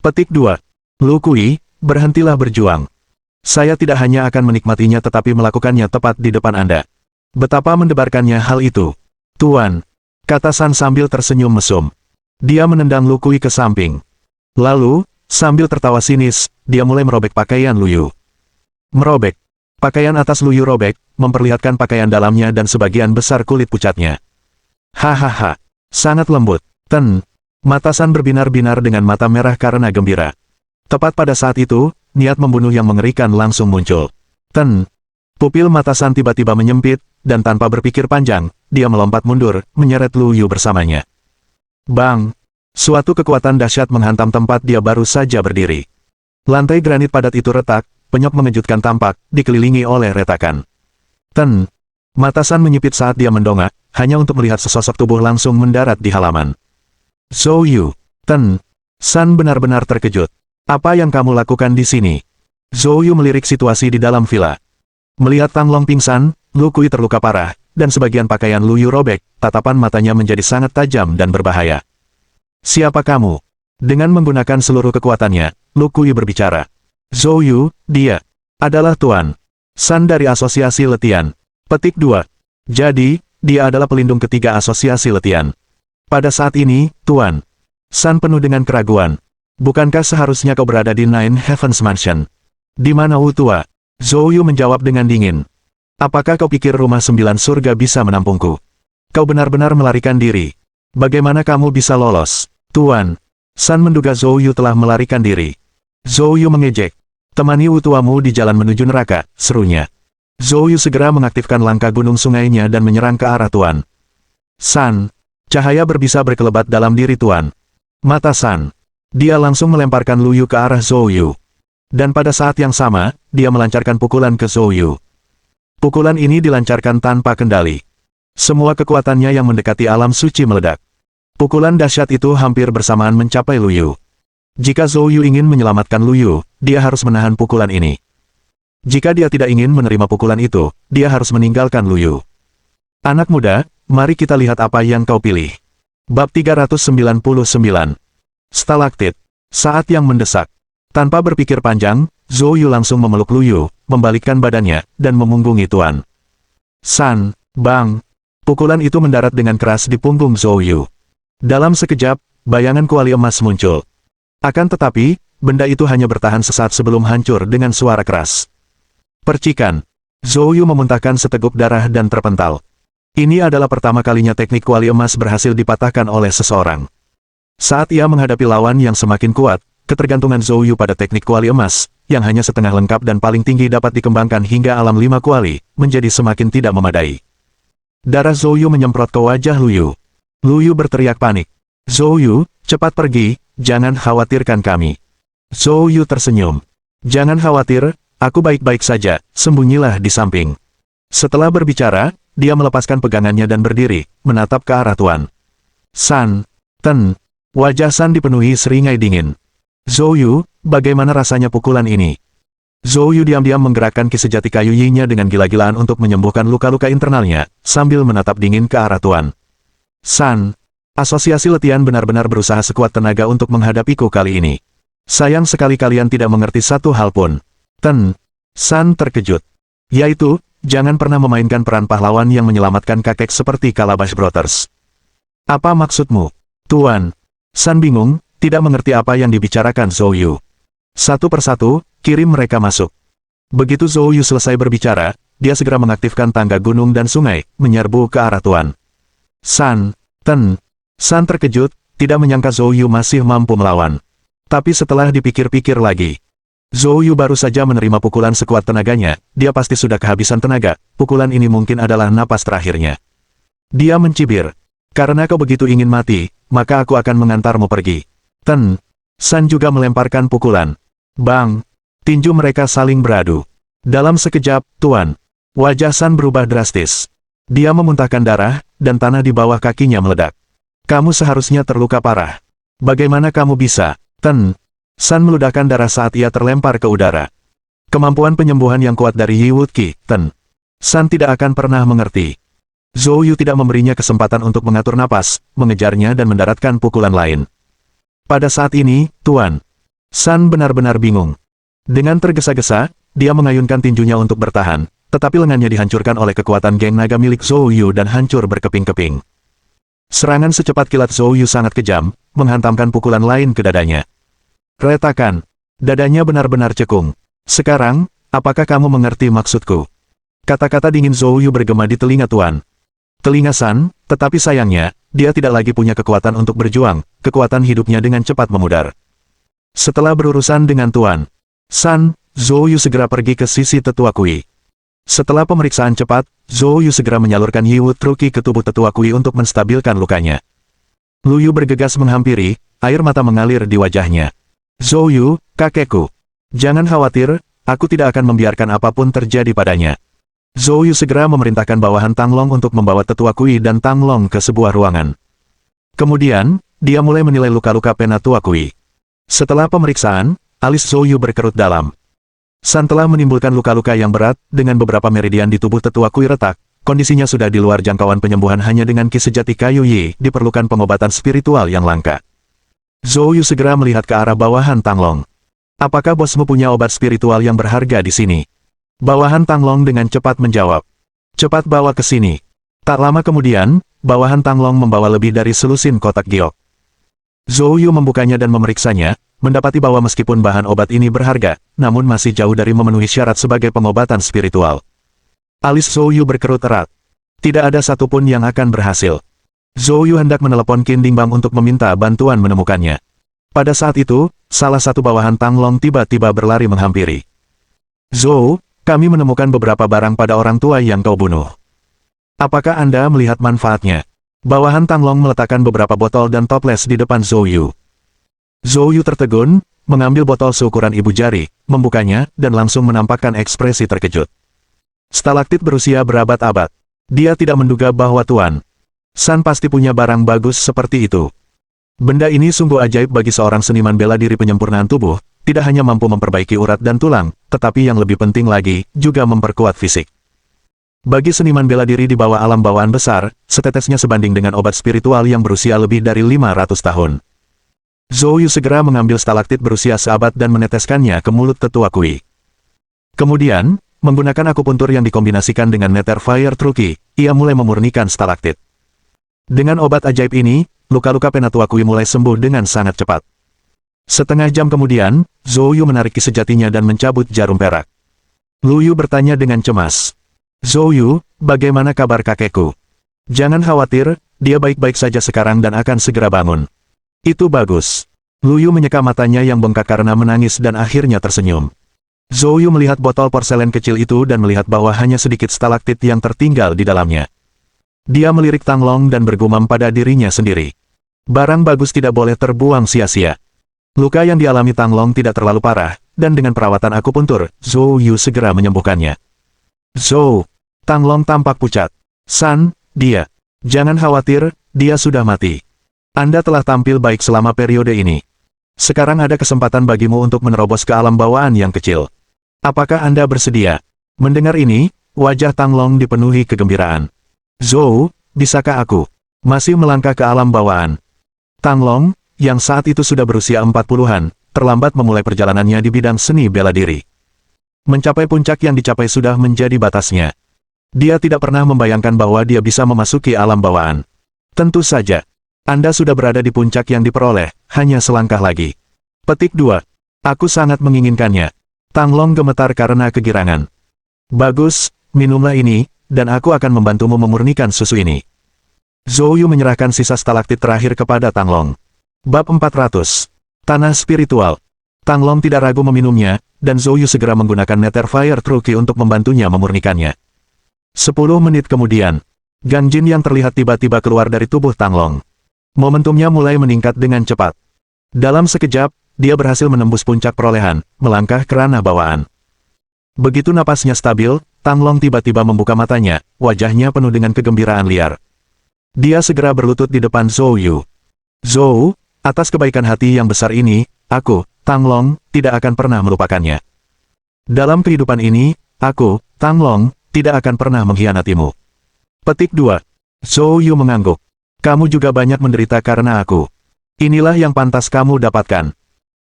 Petik 2. Lu Kui, berhentilah berjuang. Saya tidak hanya akan menikmatinya tetapi melakukannya tepat di depan Anda. Betapa mendebarkannya hal itu. Tuan, kata San sambil tersenyum mesum. Dia menendang Lu Kui ke samping. Lalu, sambil tertawa sinis, dia mulai merobek pakaian Lu Yu. Merobek. Pakaian atas Lu Yu robek, memperlihatkan pakaian dalamnya dan sebagian besar kulit pucatnya. Hahaha. Sangat lembut. Ten. Mata San berbinar-binar dengan mata merah karena gembira. Tepat pada saat itu, niat membunuh yang mengerikan langsung muncul. Ten. Pupil mata San tiba-tiba menyempit, dan tanpa berpikir panjang, dia melompat mundur, menyeret Lu Yu bersamanya. Bang! Suatu kekuatan dahsyat menghantam tempat dia baru saja berdiri. Lantai granit padat itu retak, penyok mengejutkan tampak, dikelilingi oleh retakan. Ten. Mata San menyipit saat dia mendongak, hanya untuk melihat sesosok tubuh langsung mendarat di halaman. Zhou Yu. Ten. San benar-benar terkejut. Apa yang kamu lakukan di sini? Zhou Yu melirik situasi di dalam villa. Melihat Tang Long pingsan, Lu Kui terluka parah, dan sebagian pakaian Lu Yu robek, tatapan matanya menjadi sangat tajam dan berbahaya. Siapa kamu? Dengan menggunakan seluruh kekuatannya, Lu Kui berbicara. Zhou Yu, dia adalah Tuan San dari Asosiasi Letian. Petik 2. Jadi, dia adalah pelindung ketiga Asosiasi Letian. Pada saat ini, Tuan San penuh dengan keraguan. Bukankah seharusnya kau berada di Nine Heavens Mansion? Di mana Wu Tua? Zhou Yu menjawab dengan dingin. Apakah kau pikir rumah 9 surga bisa menampungku? Kau benar-benar melarikan diri. Bagaimana kamu bisa lolos? Tuan San menduga Zhou Yu telah melarikan diri. Zhou Yu mengejek. Temani Wu Tuamu di jalan menuju neraka, serunya. Zhou Yu segera mengaktifkan langkah gunung sungainya dan menyerang ke arah Tuan San. Cahaya berbisa berkelebat dalam diri Tuan Mata San. Dia langsung melemparkan Lu Yu ke arah Zhou Yu. Dan pada saat yang sama, dia melancarkan pukulan ke Zhou Yu. Pukulan ini dilancarkan tanpa kendali. Semua kekuatannya yang mendekati alam suci meledak. Pukulan dahsyat itu hampir bersamaan mencapai Lu Yu. Jika Zhou Yu ingin menyelamatkan Lu Yu, dia harus menahan pukulan ini. Jika dia tidak ingin menerima pukulan itu, dia harus meninggalkan Lu Yu. Anak muda, mari kita lihat apa yang kau pilih. Bab 399. Stalaktit. Saat yang mendesak. Tanpa berpikir panjang, Zhou Yu langsung memeluk Lu Yu, membalikkan badannya, dan memunggungi Tuan San. Bang! Pukulan itu mendarat dengan keras di punggung Zhou Yu. Dalam sekejap, bayangan kuali emas muncul. Akan tetapi, benda itu hanya bertahan sesaat sebelum hancur dengan suara keras. Percikan. Zhou Yu memuntahkan seteguk darah dan terpental. Ini adalah pertama kalinya teknik kuali emas berhasil dipatahkan oleh seseorang. Saat ia menghadapi lawan yang semakin kuat, ketergantungan Zhou Yu pada teknik kuali emas, yang hanya setengah lengkap dan paling tinggi dapat dikembangkan hingga alam 5 kuali, menjadi semakin tidak memadai. Darah Zhou Yu menyemprot ke wajah Lu Yu. Lu Yu berteriak panik. Zhou Yu, cepat pergi, jangan khawatirkan kami. Zhou Yu tersenyum. Jangan khawatir, aku baik-baik saja, sembunyilah di samping. Setelah berbicara, dia melepaskan pegangannya dan berdiri, menatap ke arah Tuan San. Ten. Wajah San dipenuhi seringai dingin. Zhou Yu, bagaimana rasanya pukulan ini? Zhou Yu diam-diam menggerakkan ki sejati kayu Yi-nya dengan gila-gilaan untuk menyembuhkan luka-luka internalnya, sambil menatap dingin ke arah Tuan San. Asosiasi Letian benar-benar berusaha sekuat tenaga untuk menghadapiku kali ini. Sayang sekali kalian tidak mengerti satu hal pun. Ten. San terkejut. Yaitu, jangan pernah memainkan peran pahlawan yang menyelamatkan kakek seperti Calabash Brothers. Apa maksudmu? Tuan San bingung, tidak mengerti apa yang dibicarakan Zhou Yu. Satu persatu, kirim mereka masuk. Begitu Zhou Yu selesai berbicara, dia segera mengaktifkan tangga gunung dan sungai, menyerbu ke arah Tuan San. Ten. San terkejut, tidak menyangka Zhou Yu masih mampu melawan. Tapi setelah dipikir-pikir lagi, Zhou Yu baru saja menerima pukulan sekuat tenaganya, dia pasti sudah kehabisan tenaga, pukulan ini mungkin adalah napas terakhirnya. Dia mencibir. Karena kau begitu ingin mati, maka aku akan mengantarmu pergi. Ten. San juga melemparkan pukulan. Bang! Tinju mereka saling beradu. Dalam sekejap, Tuan. Wajah San berubah drastis. Dia memuntahkan darah, dan tanah di bawah kakinya meledak. Kamu seharusnya terluka parah. Bagaimana kamu bisa? Ten. San meludahkan darah saat ia terlempar ke udara. Kemampuan penyembuhan yang kuat dari Yi Wutki, Ten. San tidak akan pernah mengerti. Zhou Yu tidak memberinya kesempatan untuk mengatur napas, mengejarnya dan mendaratkan pukulan lain. Pada saat ini, Tuan. San benar-benar bingung. Dengan tergesa-gesa, dia mengayunkan tinjunya untuk bertahan, tetapi lengannya dihancurkan oleh kekuatan geng naga milik Zhou Yu dan hancur berkeping-keping. Serangan secepat kilat Zhou Yu sangat kejam, menghantamkan pukulan lain ke dadanya. Retakan. Dadanya benar-benar cekung. Sekarang, apakah kamu mengerti maksudku? Kata-kata dingin Zhou Yu bergema di telinga Tuan. Telinga San, tetapi sayangnya, dia tidak lagi punya kekuatan untuk berjuang, kekuatan hidupnya dengan cepat memudar. Setelah berurusan dengan Tuan San, Zhou Yu segera pergi ke sisi Tetua Kui. Setelah pemeriksaan cepat, Zhou Yu segera menyalurkan Yi Wut Truki ke tubuh Tetua Kui untuk menstabilkan lukanya. Lu Yu bergegas menghampiri, air mata mengalir di wajahnya. Zhou Yu, kakekku. Jangan khawatir, aku tidak akan membiarkan apapun terjadi padanya. Zhou Yu segera memerintahkan bawahan Tang Long untuk membawa Tetua Kui dan Tang Long ke sebuah ruangan. Kemudian, dia mulai menilai luka-luka pena Tua Kui. Setelah pemeriksaan, alis Zhou Yu berkerut dalam. San telah menimbulkan luka-luka yang berat, dengan beberapa meridian di tubuh Tetua Kui retak, kondisinya sudah di luar jangkauan penyembuhan hanya dengan ki sejati kayu Yi, diperlukan pengobatan spiritual yang langka. Zhou Yu segera melihat ke arah bawahan Tang Long. Apakah bosmu punya obat spiritual yang berharga di sini? Bawahan Tang Long dengan cepat menjawab. Cepat bawa ke sini. Tak lama kemudian, bawahan Tang Long membawa lebih dari selusin kotak giok. Zhou Yu membukanya dan memeriksanya, mendapati bahwa meskipun bahan obat ini berharga, namun masih jauh dari memenuhi syarat sebagai pengobatan spiritual. Alis Zhou Yu berkerut erat. Tidak ada satupun yang akan berhasil. Zhou Yu hendak menelepon Qin Dingbang untuk meminta bantuan menemukannya. Pada saat itu, salah satu bawahan Tang Long tiba-tiba berlari menghampiri. Zhou, kami menemukan beberapa barang pada orang tua yang kau bunuh. Apakah Anda melihat manfaatnya? Bawahan Tang Long meletakkan beberapa botol dan toples di depan Zhou Yu. Zhou Yu tertegun, mengambil botol seukuran ibu jari, membukanya, dan langsung menampakkan ekspresi terkejut. Stalaktit berusia berabad-abad. Dia tidak menduga bahwa Tuan San pasti punya barang bagus seperti itu. Benda ini sungguh ajaib bagi seorang seniman bela diri penyempurnaan tubuh, tidak hanya mampu memperbaiki urat dan tulang, tetapi yang lebih penting lagi, juga memperkuat fisik. Bagi seniman bela diri di bawah alam bawaan besar, setetesnya sebanding dengan obat spiritual yang berusia lebih dari 500 tahun. Zhou Yu segera mengambil stalaktit berusia seabad dan meneteskannya ke mulut Tetua Kui. Kemudian, menggunakan akupuntur yang dikombinasikan dengan Nether Fire Truki, ia mulai memurnikan stalaktit. Dengan obat ajaib ini, luka-luka pena Tua Kui mulai sembuh dengan sangat cepat. Setengah jam kemudian, Zhou Yu menarik ki sejatinya dan mencabut jarum perak. Lu Yu bertanya dengan cemas. Zhou Yu, bagaimana kabar kakekku? Jangan khawatir, dia baik-baik saja sekarang dan akan segera bangun. Itu bagus. Lu Yu menyeka matanya yang bengkak karena menangis dan akhirnya tersenyum. Zhou Yu melihat botol porselen kecil itu dan melihat bahwa hanya sedikit stalaktit yang tertinggal di dalamnya. Dia melirik Tang Long dan bergumam pada dirinya sendiri. Barang bagus tidak boleh terbuang sia-sia. Luka yang dialami Tang Long tidak terlalu parah, dan dengan perawatan akupuntur, Zhou Yu segera menyembuhkannya. Zhou, Tang Long tampak pucat. San, dia. Jangan khawatir, dia sudah mati. Anda telah tampil baik selama periode ini. Sekarang ada kesempatan bagimu untuk menerobos ke alam bawaan yang kecil. Apakah Anda bersedia? Mendengar ini, wajah Tang Long dipenuhi kegembiraan. Zhou, bisakah aku masih melangkah ke alam bawaan? Tang Long, yang saat itu sudah berusia 40-an, terlambat memulai perjalanannya di bidang seni bela diri. Mencapai puncak yang dicapai sudah menjadi batasnya. Dia tidak pernah membayangkan bahwa dia bisa memasuki alam bawaan. Tentu saja, Anda sudah berada di puncak yang diperoleh, hanya selangkah lagi. Petik 2. Aku sangat menginginkannya. Tang Long gemetar karena kegirangan. Bagus, minumlah ini, dan aku akan membantumu memurnikan susu ini. Zhou Yu menyerahkan sisa stalaktit terakhir kepada Tang Long. Bab 400. Tanah Spiritual. Tang Long tidak ragu meminumnya, dan Zhou Yu segera menggunakan Nether Fire Truki untuk membantunya memurnikannya. 10 menit kemudian, Gang Jin yang terlihat tiba-tiba keluar dari tubuh Tang Long. Momentumnya mulai meningkat dengan cepat. Dalam sekejap, dia berhasil menembus puncak perolehan, melangkah ke ranah bawaan. Begitu napasnya stabil, Tang Long tiba-tiba membuka matanya, wajahnya penuh dengan kegembiraan liar. Dia segera berlutut di depan Zhou Yu. Zhou, atas kebaikan hati yang besar ini, aku, Tang Long, tidak akan pernah melupakannya. Dalam kehidupan ini, aku, Tang Long, tidak akan pernah mengkhianatimu. Petik 2. Zhou Yu mengangguk. Kamu juga banyak menderita karena aku. Inilah yang pantas kamu dapatkan.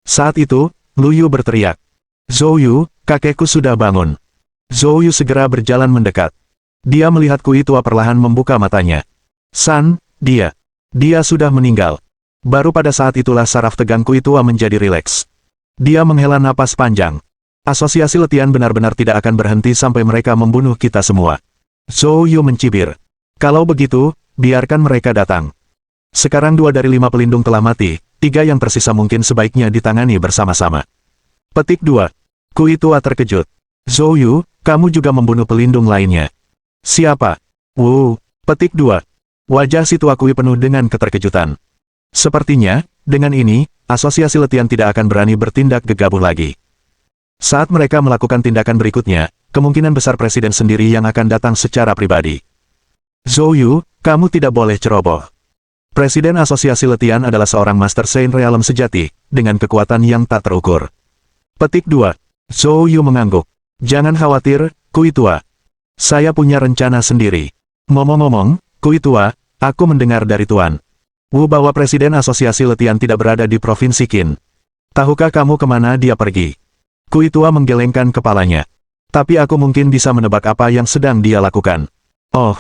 Saat itu, Lu Yu berteriak. Zhou Yu, kakekku sudah bangun. Zhou Yu segera berjalan mendekat. Dia melihat Kui Tua perlahan membuka matanya. San, dia sudah meninggal. Baru pada saat itulah saraf tegang Kui Tua menjadi rileks. Dia menghela napas panjang. Asosiasi letihan benar-benar tidak akan berhenti sampai mereka membunuh kita semua. Zhou Yu mencibir. Kalau begitu, biarkan mereka datang. Sekarang 2 dari 5 pelindung telah mati, 3 yang tersisa mungkin sebaiknya ditangani bersama-sama. Petik 2. Kui Tua terkejut. Zhou Yu, kamu juga membunuh pelindung lainnya. Siapa? Petik 2. Wajah si tua Kui penuh dengan keterkejutan. Sepertinya, dengan ini, asosiasi letihan tidak akan berani bertindak gegabah lagi. Saat mereka melakukan tindakan berikutnya, kemungkinan besar presiden sendiri yang akan datang secara pribadi. Zhou Yu, kamu tidak boleh ceroboh. Presiden asosiasi letihan adalah seorang Master Saint Realm sejati, dengan kekuatan yang tak terukur. Petik 2. Zhou Yu mengangguk. Jangan khawatir, Kui Tua. Saya punya rencana sendiri. Ngomong-ngomong, Kui Tua, aku mendengar dari Tuan Wu bahwa Presiden Asosiasi Letihan tidak berada di Provinsi Qin. Tahukah kamu kemana dia pergi? Kui Tua menggelengkan kepalanya. Tapi aku mungkin bisa menebak apa yang sedang dia lakukan. Oh,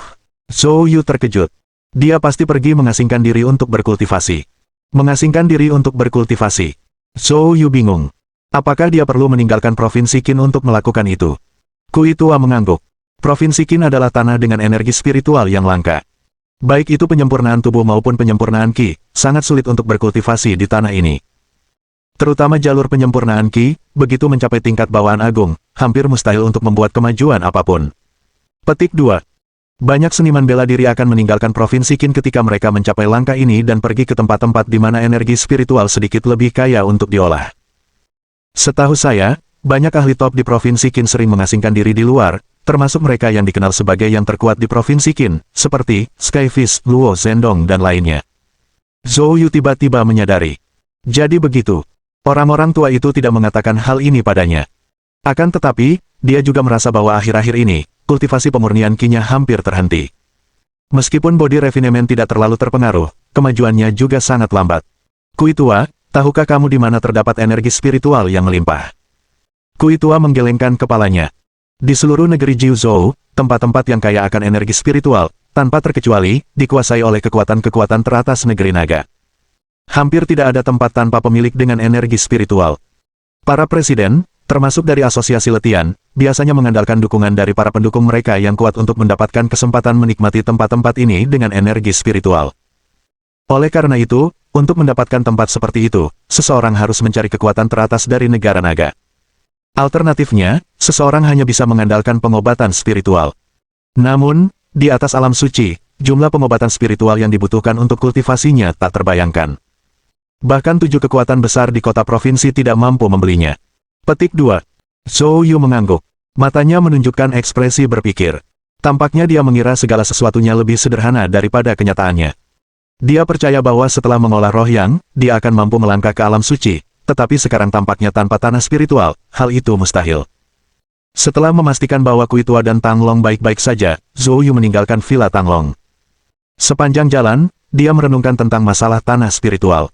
Zhou Yu terkejut. Dia pasti pergi mengasingkan diri untuk berkultivasi. Mengasingkan diri untuk berkultivasi. Zhou Yu bingung. Apakah dia perlu meninggalkan Provinsi Qin untuk melakukan itu? Kui Tua mengangguk. Provinsi Qin adalah tanah dengan energi spiritual yang langka. Baik itu penyempurnaan tubuh maupun penyempurnaan Qi, sangat sulit untuk berkultivasi di tanah ini. Terutama jalur penyempurnaan Qi, begitu mencapai tingkat bawaan agung, hampir mustahil untuk membuat kemajuan apapun. Petik 2. Banyak seniman bela diri akan meninggalkan Provinsi Qin ketika mereka mencapai langkah ini dan pergi ke tempat-tempat di mana energi spiritual sedikit lebih kaya untuk diolah. Setahu saya, banyak ahli top di Provinsi Qin sering mengasingkan diri di luar, termasuk mereka yang dikenal sebagai yang terkuat di Provinsi Qin, seperti Skyfish, Luo Zhendong dan lainnya. Zhou Yu tiba-tiba menyadari. Jadi begitu. Orang-orang tua itu tidak mengatakan hal ini padanya. Akan tetapi, dia juga merasa bahwa akhir-akhir ini, kultivasi pemurnian Qi-nya hampir terhenti. Meskipun body refinement tidak terlalu terpengaruh, kemajuannya juga sangat lambat. Kui Tua, tahukah kamu di mana terdapat energi spiritual yang melimpah? Kui Tua menggelengkan kepalanya. Di seluruh negeri Jiuzhou, tempat-tempat yang kaya akan energi spiritual, tanpa terkecuali, dikuasai oleh kekuatan-kekuatan teratas negeri naga. Hampir tidak ada tempat tanpa pemilik dengan energi spiritual. Para presiden, termasuk dari asosiasi letihan, biasanya mengandalkan dukungan dari para pendukung mereka yang kuat untuk mendapatkan kesempatan menikmati tempat-tempat ini dengan energi spiritual. Oleh karena itu, untuk mendapatkan tempat seperti itu, seseorang harus mencari kekuatan teratas dari negara naga. Alternatifnya, seseorang hanya bisa mengandalkan pengobatan spiritual. Namun, di atas alam suci, jumlah pengobatan spiritual yang dibutuhkan untuk kultivasinya tak terbayangkan. Bahkan 7 kekuatan besar di kota provinsi tidak mampu membelinya. Petik 2. Zhou Yu mengangguk. Matanya menunjukkan ekspresi berpikir. Tampaknya dia mengira segala sesuatunya lebih sederhana daripada kenyataannya. Dia percaya bahwa setelah mengolah roh yang, dia akan mampu melangkah ke alam suci, tetapi sekarang tampaknya tanpa tanah spiritual, hal itu mustahil. Setelah memastikan bahwa Kui Tua dan Tang Long baik-baik saja, Zhou Yu meninggalkan Villa Tang Long. Sepanjang jalan, dia merenungkan tentang masalah tanah spiritual.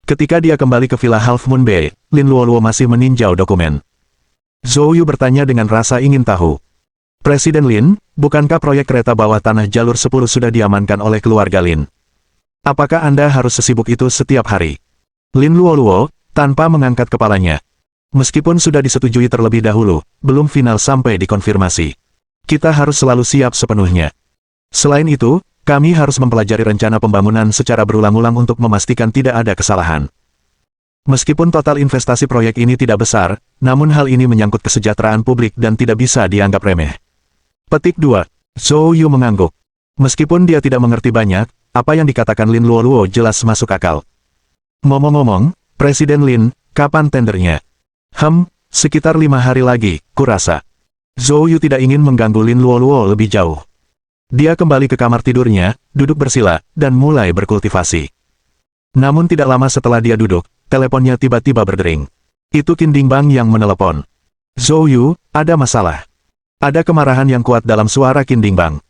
Ketika dia kembali ke Villa Half Moon Bay, Lin Luoluo masih meninjau dokumen. Zhou Yu bertanya dengan rasa ingin tahu. Presiden Lin, bukankah proyek kereta bawah tanah jalur 10 sudah diamankan oleh keluarga Lin? Apakah Anda harus sesibuk itu setiap hari? Lin Luoluo, tanpa mengangkat kepalanya. Meskipun sudah disetujui terlebih dahulu, belum final sampai dikonfirmasi. Kita harus selalu siap sepenuhnya. Selain itu, kami harus mempelajari rencana pembangunan secara berulang-ulang untuk memastikan tidak ada kesalahan. Meskipun total investasi proyek ini tidak besar, namun hal ini menyangkut kesejahteraan publik dan tidak bisa dianggap remeh. Petik 2. Zhou Yu mengangguk. Meskipun dia tidak mengerti banyak, apa yang dikatakan Lin Luoluo jelas masuk akal. Ngomong-ngomong, Presiden Lin, kapan tendernya? Sekitar 5 hari lagi, kurasa. Zhou Yu tidak ingin mengganggu Lin Luoluo lebih jauh. Dia kembali ke kamar tidurnya, duduk bersila, dan mulai berkultivasi. Namun tidak lama setelah dia duduk, teleponnya tiba-tiba berdering. Itu Qin Dingbang yang menelepon. Zhou Yu, ada masalah. Ada kemarahan yang kuat dalam suara Qin Dingbang.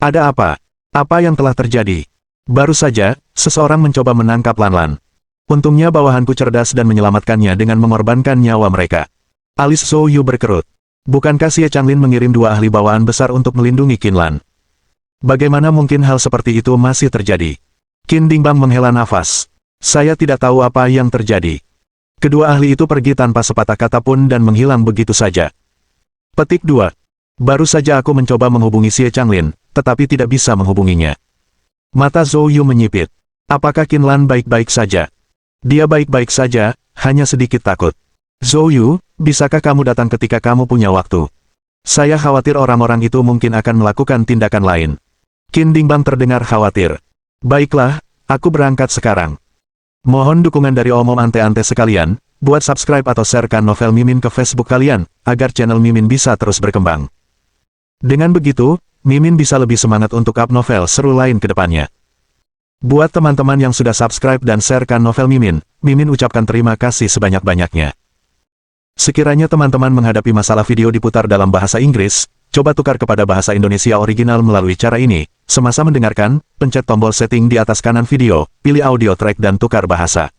Ada apa? Apa yang telah terjadi? Baru saja, seseorang mencoba menangkap Lan Lan. Untungnya bawahanku cerdas dan menyelamatkannya dengan mengorbankan nyawa mereka. Alis Zhou Yu berkerut. Bukankah Xie Changlin mengirim 2 ahli bawahan besar untuk melindungi Qin Lan? Bagaimana mungkin hal seperti itu masih terjadi? Qin Dingbang menghela nafas. Saya tidak tahu apa yang terjadi. Kedua ahli itu pergi tanpa sepatah kata pun dan menghilang begitu saja. Petik 2. Baru saja aku mencoba menghubungi Xie Changlin, tetapi tidak bisa menghubunginya. Mata Zhou Yu menyipit. Apakah Qin Lan baik-baik saja? Dia baik-baik saja, hanya sedikit takut. Zhou Yu, bisakah kamu datang ketika kamu punya waktu? Saya khawatir orang-orang itu mungkin akan melakukan tindakan lain. Qin Dingbang terdengar khawatir. Baiklah, aku berangkat sekarang. Mohon dukungan dari omom ante-ante sekalian, buat subscribe atau sharekan novel Mimin ke Facebook kalian, agar channel Mimin bisa terus berkembang. Dengan begitu, Mimin bisa lebih semangat untuk up novel seru lain ke depannya. Buat teman-teman yang sudah subscribe dan sharekan novel Mimin, Mimin ucapkan terima kasih sebanyak-banyaknya. Sekiranya teman-teman menghadapi masalah video diputar dalam bahasa Inggris, coba tukar kepada bahasa Indonesia original melalui cara ini. Semasa mendengarkan, pencet tombol setting di atas kanan video, pilih audio track dan tukar bahasa.